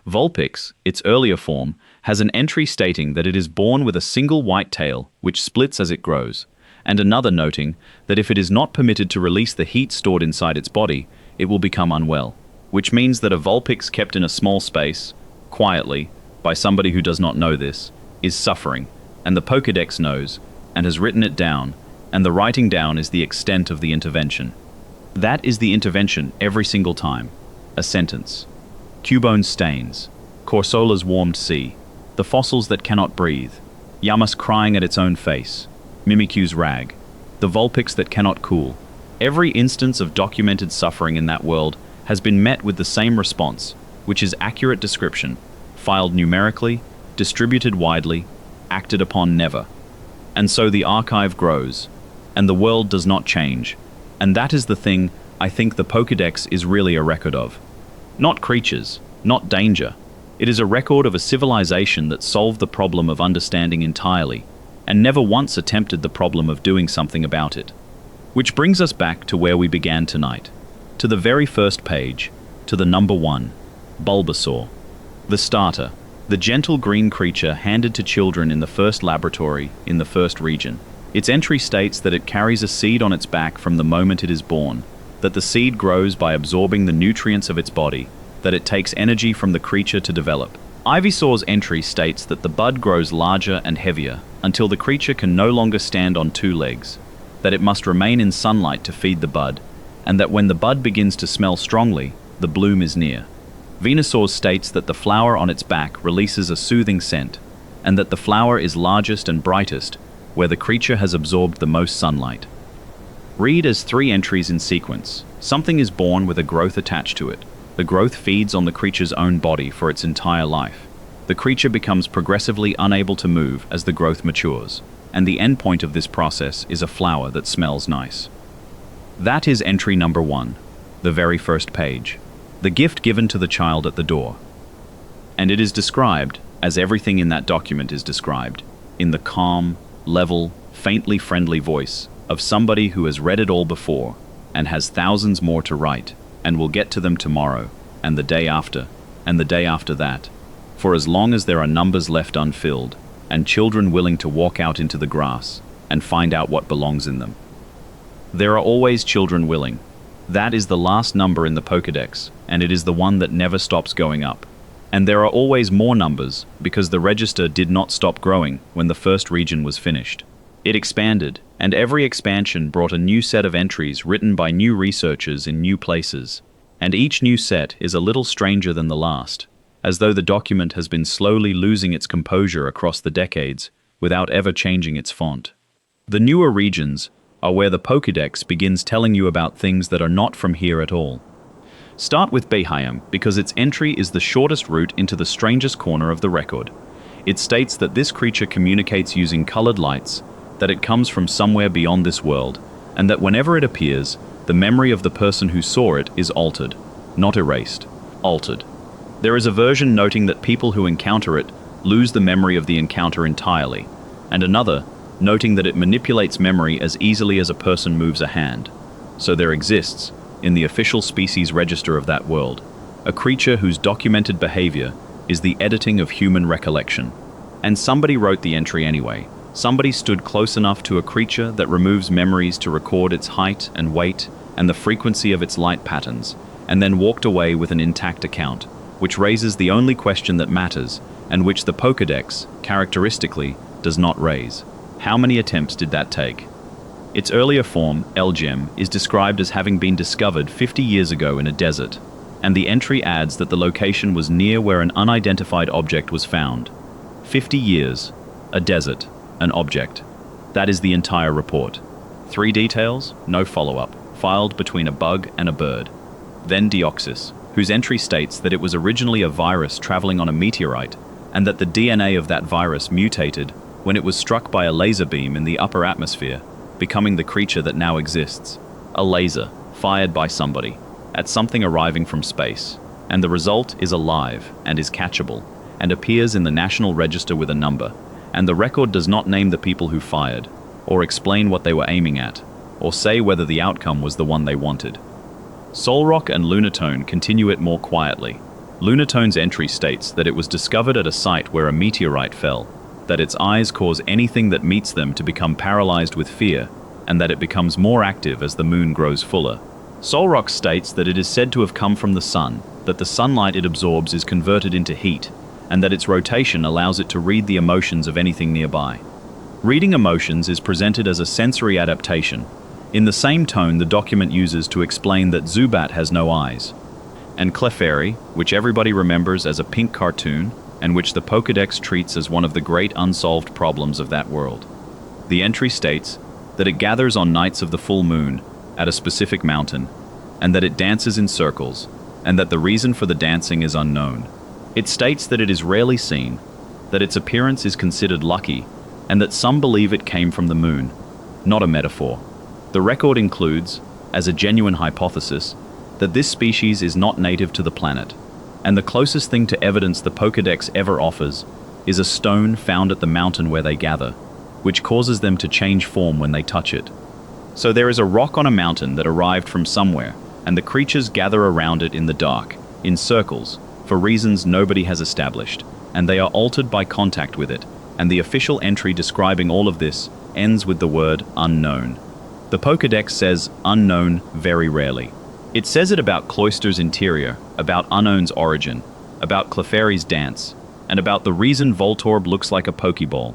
Vulpix, its earlier form, has an entry stating that it is born with a single white tail, which splits as it grows, and another noting that if it is not permitted to release the heat stored inside its body, it will become unwell, which means that a Vulpix kept in a small space, quietly, by somebody who does not know this, is suffering, and the Pokédex knows, and has written it down, and the writing down is the extent of the intervention. That is the intervention every single time. A sentence. Cubone's stains, Corsola's warmed sea, the fossils that cannot breathe, Yamas crying at its own face, Mimikyu's rag, the Vulpix that cannot cool. Every instance of documented suffering in that world has been met with the same response, which is accurate description, filed numerically, distributed widely, acted upon never. And so the archive grows, and the world does not change, and that is the thing I think the Pokédex is really a record of. Not creatures, not danger. It is a record of a civilization that solved the problem of understanding entirely, and never once attempted the problem of doing something about it. Which brings us back to where we began tonight, to the very first page, to the number 1, Bulbasaur. The starter, the gentle green creature handed to children in the first laboratory, in the first region. Its entry states that it carries a seed on its back from the moment it is born, that the seed grows by absorbing the nutrients of its body, that it takes energy from the creature to develop. Ivysaur's entry states that the bud grows larger and heavier until the creature can no longer stand on 2 legs, that it must remain in sunlight to feed the bud, and that when the bud begins to smell strongly, the bloom is near. Venusaur states that the flower on its back releases a soothing scent, and that the flower is largest and brightest where the creature has absorbed the most sunlight. Read as 3 entries in sequence. Something is born with a growth attached to it. The growth feeds on the creature's own body for its entire life. The creature becomes progressively unable to move as the growth matures, and the end point of this process is a flower that smells nice. That is entry number 1, the very first page. The gift given to the child at the door. And it is described, as everything in that document is described, in the calm, level, faintly friendly voice of somebody who has read it all before and has thousands more to write and will get to them tomorrow and the day after and the day after that, for as long as there are numbers left unfilled and children willing to walk out into the grass and find out what belongs in them. There are always children willing. That is the last number in the Pokédex, and it is the one that never stops going up. And there are always more numbers, because the register did not stop growing when the first region was finished. It expanded, and every expansion brought a new set of entries written by new researchers in new places. And each new set is a little stranger than the last, as though the document has been slowly losing its composure across the decades without ever changing its font. The newer regions are where the Pokédex begins telling you about things that are not from here at all. Start with Behaim because its entry is the shortest route into the strangest corner of the record. It states that this creature communicates using colored lights, that it comes from somewhere beyond this world, and that whenever it appears, the memory of the person who saw it is altered, not erased, altered. There is a version noting that people who encounter it lose the memory of the encounter entirely, and another noting that it manipulates memory as easily as a person moves a hand. So there exists, in the official species register of that world, a creature whose documented behavior is the editing of human recollection. And somebody wrote the entry anyway. Somebody stood close enough to a creature that removes memories to record its height and weight and the frequency of its light patterns, and then walked away with an intact account, which raises the only question that matters, and which the Pokédex, characteristically, does not raise. How many attempts did that take? Its earlier form, Elgem, is described as having been discovered 50 years ago in a desert, and the entry adds that the location was near where an unidentified object was found. 50 years, a desert, an object. That is the entire report. 3 details, no follow-up, filed between a bug and a bird. Then Deoxys, whose entry states that it was originally a virus traveling on a meteorite, and that the DNA of that virus mutated when it was struck by a laser beam in the upper atmosphere, becoming the creature that now exists. A laser, fired by somebody, at something arriving from space, and the result is alive and is catchable, and appears in the National Register with a number, and the record does not name the people who fired, or explain what they were aiming at, or say whether the outcome was the one they wanted. Solrock and Lunatone continue it more quietly. Lunatone's entry states that it was discovered at a site where a meteorite fell, that its eyes cause anything that meets them to become paralyzed with fear, and that it becomes more active as the moon grows fuller. Solrock states that it is said to have come from the sun, that the sunlight it absorbs is converted into heat, and that its rotation allows it to read the emotions of anything nearby. Reading emotions is presented as a sensory adaptation, in the same tone the document uses to explain that Zubat has no eyes. And Clefairy, which everybody remembers as a pink cartoon, and which the Pokédex treats as one of the great unsolved problems of that world. The entry states that it gathers on nights of the full moon at a specific mountain, and that it dances in circles, and that the reason for the dancing is unknown. It states that it is rarely seen, that its appearance is considered lucky, and that some believe it came from the moon, not a metaphor. The record includes, as a genuine hypothesis, that this species is not native to the planet, and the closest thing to evidence the Pokédex ever offers is a stone found at the mountain where they gather, which causes them to change form when they touch it. So there is a rock on a mountain that arrived from somewhere, and the creatures gather around it in the dark, in circles, for reasons nobody has established, and they are altered by contact with it, and the official entry describing all of this ends with the word unknown. The Pokédex says unknown very rarely. It says it about Cloyster's interior, about Unknown's origin, about Clefairy's dance, and about the reason Voltorb looks like a Pokeball.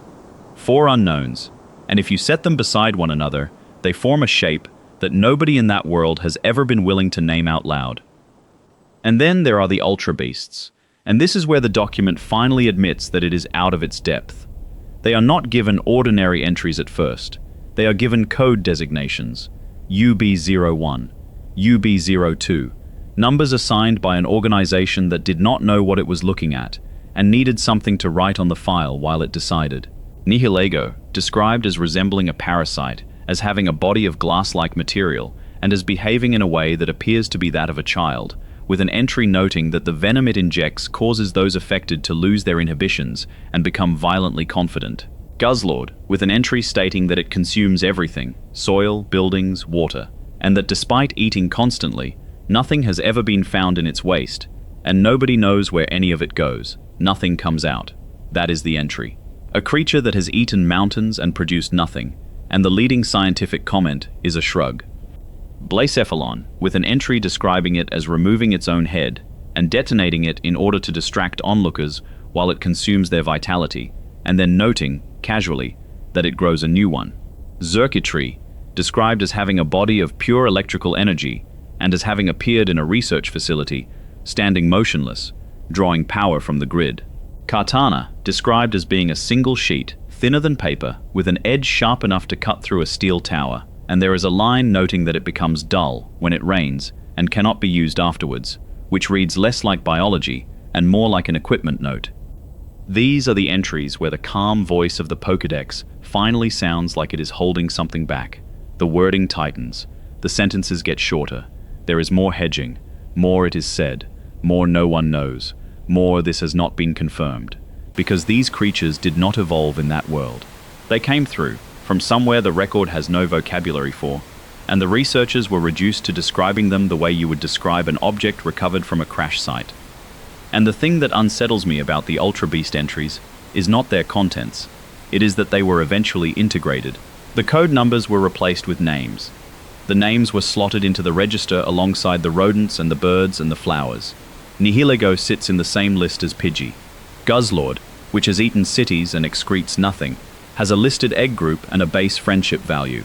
4 unknowns, and if you set them beside one another, they form a shape that nobody in that world has ever been willing to name out loud. And then there are the Ultra Beasts, and this is where the document finally admits that it is out of its depth. They are not given ordinary entries at first. They are given code designations, UB01, UB02, numbers assigned by an organization that did not know what it was looking at and needed something to write on the file while it decided. Nihilego, described as resembling a parasite, as having a body of glass-like material, and as behaving in a way that appears to be that of a child, with an entry noting that the venom it injects causes those affected to lose their inhibitions and become violently confident. Guzzlord, with an entry stating that it consumes everything, soil, buildings, water, and that despite eating constantly, nothing has ever been found in its waste, and nobody knows where any of it goes. Nothing comes out. That is the entry. A creature that has eaten mountains and produced nothing, and the leading scientific comment is a shrug. Blacephalon, with an entry describing it as removing its own head and detonating it in order to distract onlookers while it consumes their vitality, and then noting, casually, that it grows a new one. Xurkitree, described as having a body of pure electrical energy and as having appeared in a research facility, standing motionless, drawing power from the grid. Kartana, described as being a single sheet, thinner than paper, with an edge sharp enough to cut through a steel tower, and there is a line noting that it becomes dull when it rains and cannot be used afterwards, which reads less like biology and more like an equipment note. These are the entries where the calm voice of the Pokédex finally sounds like it is holding something back. The wording tightens, the sentences get shorter, there is more hedging, more it is said, more no one knows, more this has not been confirmed, because these creatures did not evolve in that world. They came through, from somewhere the record has no vocabulary for, and the researchers were reduced to describing them the way you would describe an object recovered from a crash site. And the thing that unsettles me about the Ultra Beast entries is not their contents, it is that they were eventually integrated. The code numbers were replaced with names. The names were slotted into the register alongside the rodents and the birds and the flowers. Nihilego sits in the same list as Pidgey. Guzzlord, which has eaten cities and excretes nothing, has a listed egg group and a base friendship value.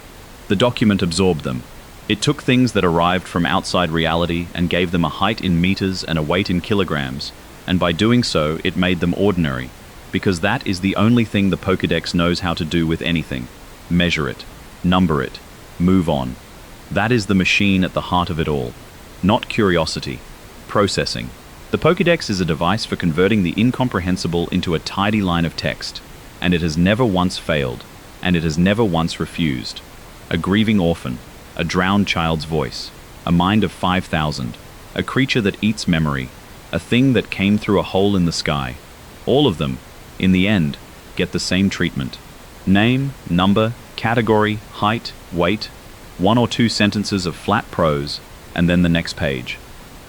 The document absorbed them. It took things that arrived from outside reality and gave them a height in meters and a weight in kilograms, and by doing so it made them ordinary, because that is the only thing the Pokédex knows how to do with anything. Measure it, number it, move on. That is the machine at the heart of it all. Not curiosity. Processing. The Pokédex is a device for converting the incomprehensible into a tidy line of text, and it has never once failed, and it has never once refused. A grieving orphan, a drowned child's voice, a mind of 5,000, a creature that eats memory, a thing that came through a hole in the sky. All of them, in the end, get the same treatment. Name, number, category, height, weight, 1 or 2 sentences of flat prose, and then the next page.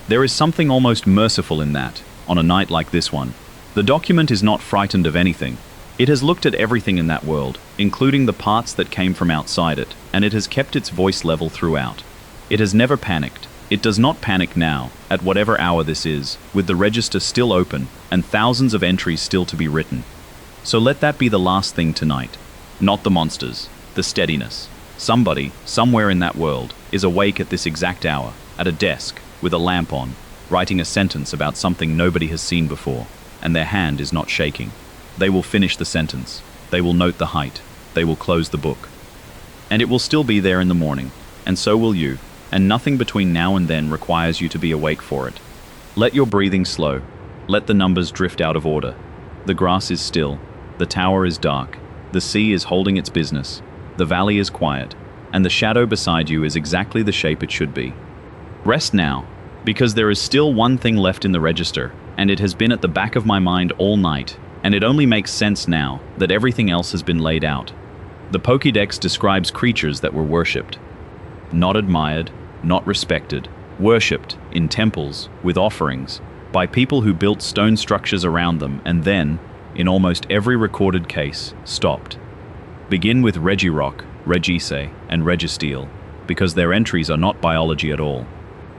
There is something almost merciful in that, on a night like this one. The document is not frightened of anything. It has looked at everything in that world, including the parts that came from outside it, and it has kept its voice level throughout. It has never panicked. It does not panic now, at whatever hour this is, with the register still open and thousands of entries still to be written. So let that be the last thing tonight. Not the monsters, the steadiness. Somebody, somewhere in that world, is awake at this exact hour, at a desk, with a lamp on, writing a sentence about something nobody has seen before, and their hand is not shaking. They will finish the sentence. They will note the height. They will close the book. And it will still be there in the morning, and so will you, and nothing between now and then requires you to be awake for it. Let your breathing slow. Let the numbers drift out of order. The grass is still. The tower is dark. The sea is holding its business. The valley is quiet, and the shadow beside you is exactly the shape it should be. Rest now, because there is still one thing left in the register, and it has been at the back of my mind all night, and it only makes sense now that everything else has been laid out. The Pokédex describes creatures that were worshipped. Not admired, not respected, worshipped in temples, with offerings, by people who built stone structures around them and then, in almost every recorded case, stopped. Begin with Regirock, Regise, and Registeel, because their entries are not biology at all.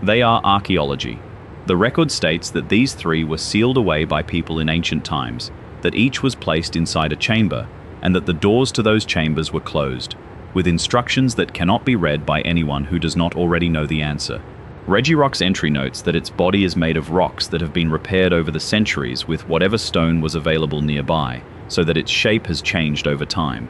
They are archaeology. The record states that these three were sealed away by people in ancient times, that each was placed inside a chamber, and that the doors to those chambers were closed, with instructions that cannot be read by anyone who does not already know the answer. Regirock's entry notes that its body is made of rocks that have been repaired over the centuries with whatever stone was available nearby, so that its shape has changed over time.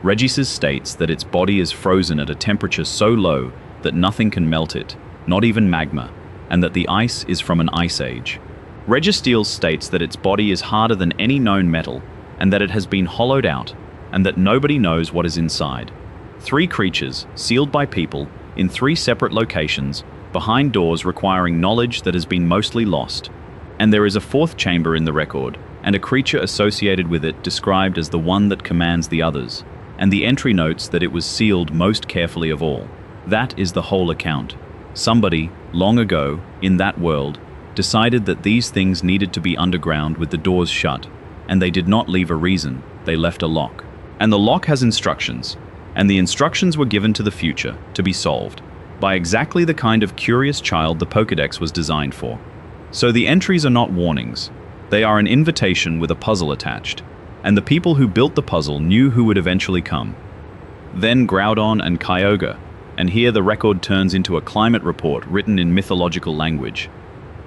Regise's states that its body is frozen at a temperature so low that nothing can melt it, not even magma, and that the ice is from an ice age. Registeel states that its body is harder than any known metal, and that it has been hollowed out, and that nobody knows what is inside. Three creatures, sealed by people, in three separate locations, behind doors requiring knowledge that has been mostly lost. And there is a fourth chamber in the record, and a creature associated with it described as the one that commands the others, and the entry notes that it was sealed most carefully of all. That is the whole account. Somebody, long ago, in that world, decided that these things needed to be underground with the doors shut, and they did not leave a reason, they left a lock. And the lock has instructions, and the instructions were given to the future, to be solved, by exactly the kind of curious child the Pokédex was designed for. So the entries are not warnings, they are an invitation with a puzzle attached, and the people who built the puzzle knew who would eventually come. Then Groudon and Kyogre, and here the record turns into a climate report written in mythological language.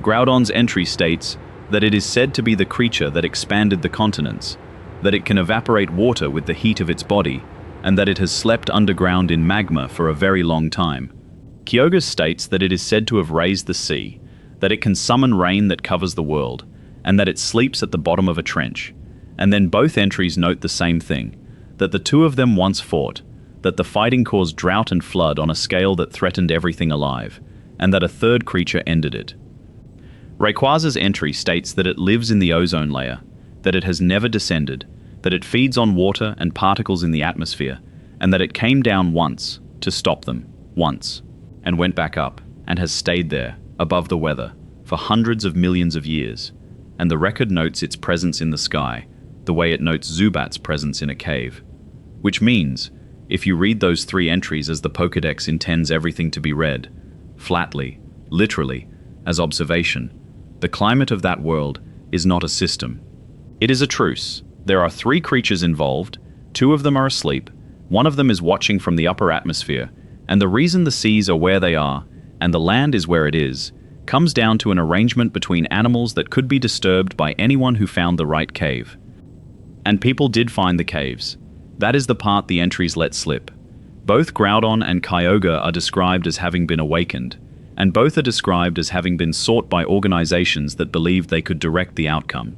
Groudon's entry states that it is said to be the creature that expanded the continents, that it can evaporate water with the heat of its body, and that it has slept underground in magma for a very long time. Kyogre states that it is said to have raised the sea, that it can summon rain that covers the world, and that it sleeps at the bottom of a trench. And then both entries note the same thing, that the two of them once fought, that the fighting caused drought and flood on a scale that threatened everything alive, and that a third creature ended it. Rayquaza's entry states that it lives in the ozone layer, that it has never descended, that it feeds on water and particles in the atmosphere, and that it came down once to stop them, once, and went back up, and has stayed there, above the weather, for hundreds of millions of years. And the record notes its presence in the sky, the way it notes Zubat's presence in a cave. Which means, if you read those three entries as the Pokédex intends everything to be read, flatly, literally, as observation, the climate of that world is not a system. It is a truce. There are three creatures involved, two of them are asleep, one of them is watching from the upper atmosphere, and the reason the seas are where they are, and the land is where it is, comes down to an arrangement between animals that could be disturbed by anyone who found the right cave. And people did find the caves. That is the part the entries let slip. Both Groudon and Kyogre are described as having been awakened, and both are described as having been sought by organizations that believed they could direct the outcome.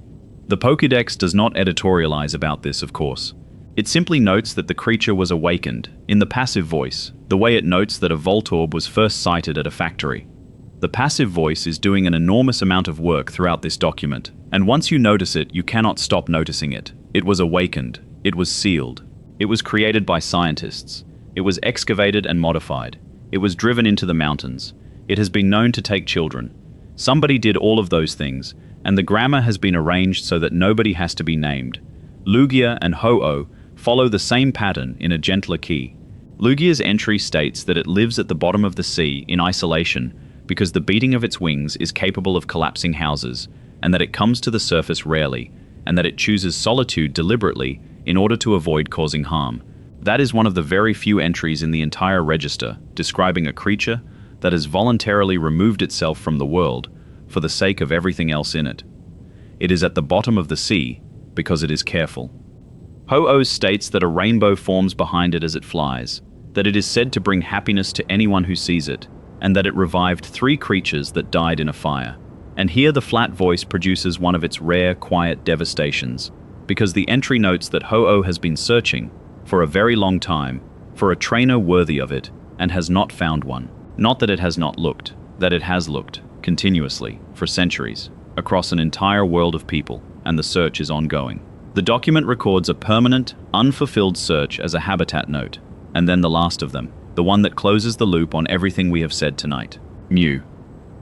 The Pokédex does not editorialize about this, of course. It simply notes that the creature was awakened, in the passive voice, the way it notes that a Voltorb was first sighted at a factory. The passive voice is doing an enormous amount of work throughout this document, and once you notice it, you cannot stop noticing it. It was awakened. It was sealed. It was created by scientists. It was excavated and modified. It was driven into the mountains. It has been known to take children. Somebody did all of those things, and the grammar has been arranged so that nobody has to be named. Lugia and Ho-Oh follow the same pattern in a gentler key. Lugia's entry states that it lives at the bottom of the sea in isolation because the beating of its wings is capable of collapsing houses, and that it comes to the surface rarely, and that it chooses solitude deliberately in order to avoid causing harm. That is one of the very few entries in the entire register describing a creature that has voluntarily removed itself from the world for the sake of everything else in it. It is at the bottom of the sea because it is careful. Ho-Oh states that a rainbow forms behind it as it flies, that it is said to bring happiness to anyone who sees it, and that it revived 3 creatures that died in a fire. And here the flat voice produces one of its rare, quiet devastations, because the entry notes that Ho-Oh has been searching, for a very long time, for a trainer worthy of it, and has not found one. Not that it has not looked, that it has looked, continuously, for centuries, across an entire world of people, and the search is ongoing. The document records a permanent, unfulfilled search as a habitat note, and then the last of them, the one that closes the loop on everything we have said tonight. Mew.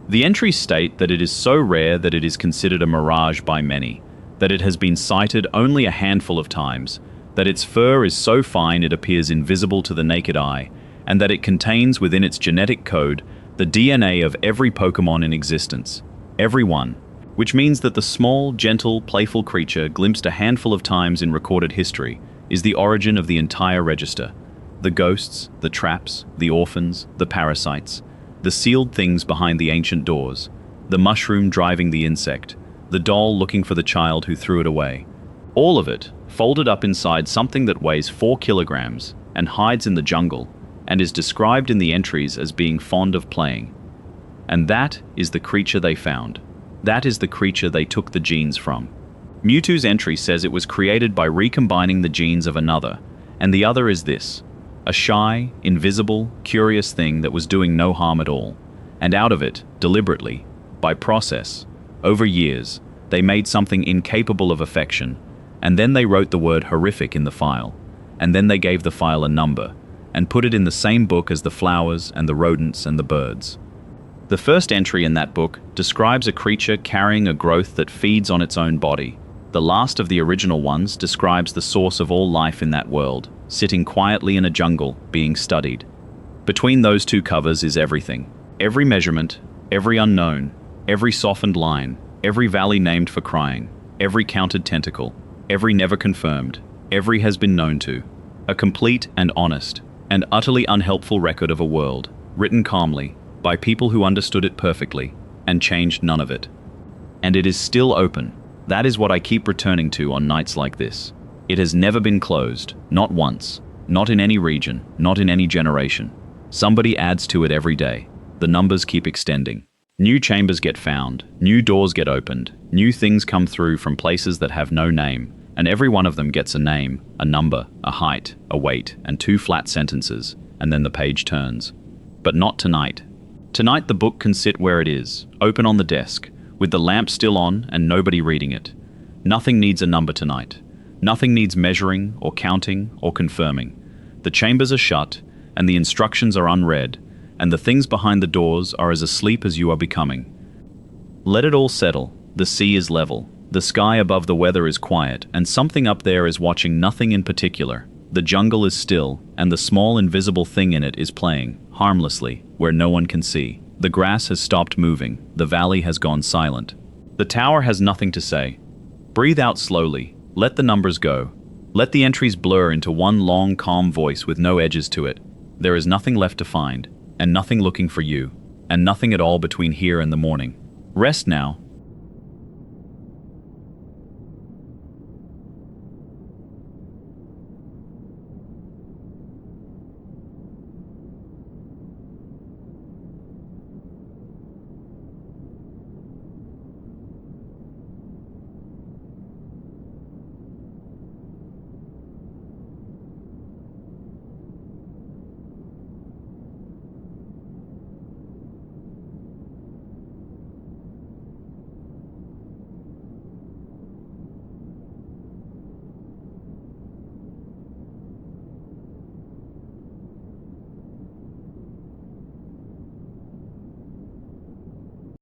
The entries state that it is so rare that it is considered a mirage by many, that it has been sighted only a handful of times, that its fur is so fine it appears invisible to the naked eye, and that it contains within its genetic code the DNA of every Pokémon in existence. Every one. Which means that the small, gentle, playful creature glimpsed a handful of times in recorded history is the origin of the entire register. The ghosts, the traps, the orphans, the parasites, the sealed things behind the ancient doors, the mushroom driving the insect, the doll looking for the child who threw it away. All of it folded up inside something that weighs 4 kilograms and hides in the jungle and is described in the entries as being fond of playing. And that is the creature they found. That is the creature they took the genes from. Mewtwo's entry says it was created by recombining the genes of another, and the other is this: a shy, invisible, curious thing that was doing no harm at all. And out of it, deliberately, by process, over years, they made something incapable of affection, and then they wrote the word horrific in the file, and then they gave the file a number, and put it in the same book as the flowers and the rodents and the birds. The first entry in that book describes a creature carrying a growth that feeds on its own body. The last of the original ones describes the source of all life in that world, sitting quietly in a jungle, being studied. Between those 2 covers is everything. Every measurement, every unknown, every softened line, every valley named for crying, every counted tentacle, every never confirmed, every has been known to. A complete and honest, and utterly unhelpful record of a world, written calmly, by people who understood it perfectly, and changed none of it. And it is still open. That is what I keep returning to on nights like this. It has never been closed, not once, not in any region, not in any generation. Somebody adds to it every day. The numbers keep extending. New chambers get found, new doors get opened, new things come through from places that have no name, and every one of them gets a name, a number, a height, a weight, and 2 flat sentences, and then the page turns. But not tonight. Tonight the book can sit where it is, open on the desk, with the lamp still on and nobody reading it. Nothing needs a number tonight. Nothing needs measuring or counting or confirming. The chambers are shut, and the instructions are unread, and the things behind the doors are as asleep as you are becoming. Let it all settle. The sea is level. The sky above the weather is quiet, and something up there is watching nothing in particular. The jungle is still, and the small invisible thing in it is playing, harmlessly, where no one can see. The grass has stopped moving. The valley has gone silent. The tower has nothing to say. Breathe out slowly. Let the numbers go. Let the entries blur into one long, calm voice with no edges to it. There is nothing left to find, and nothing looking for you, and nothing at all between here and the morning. Rest now,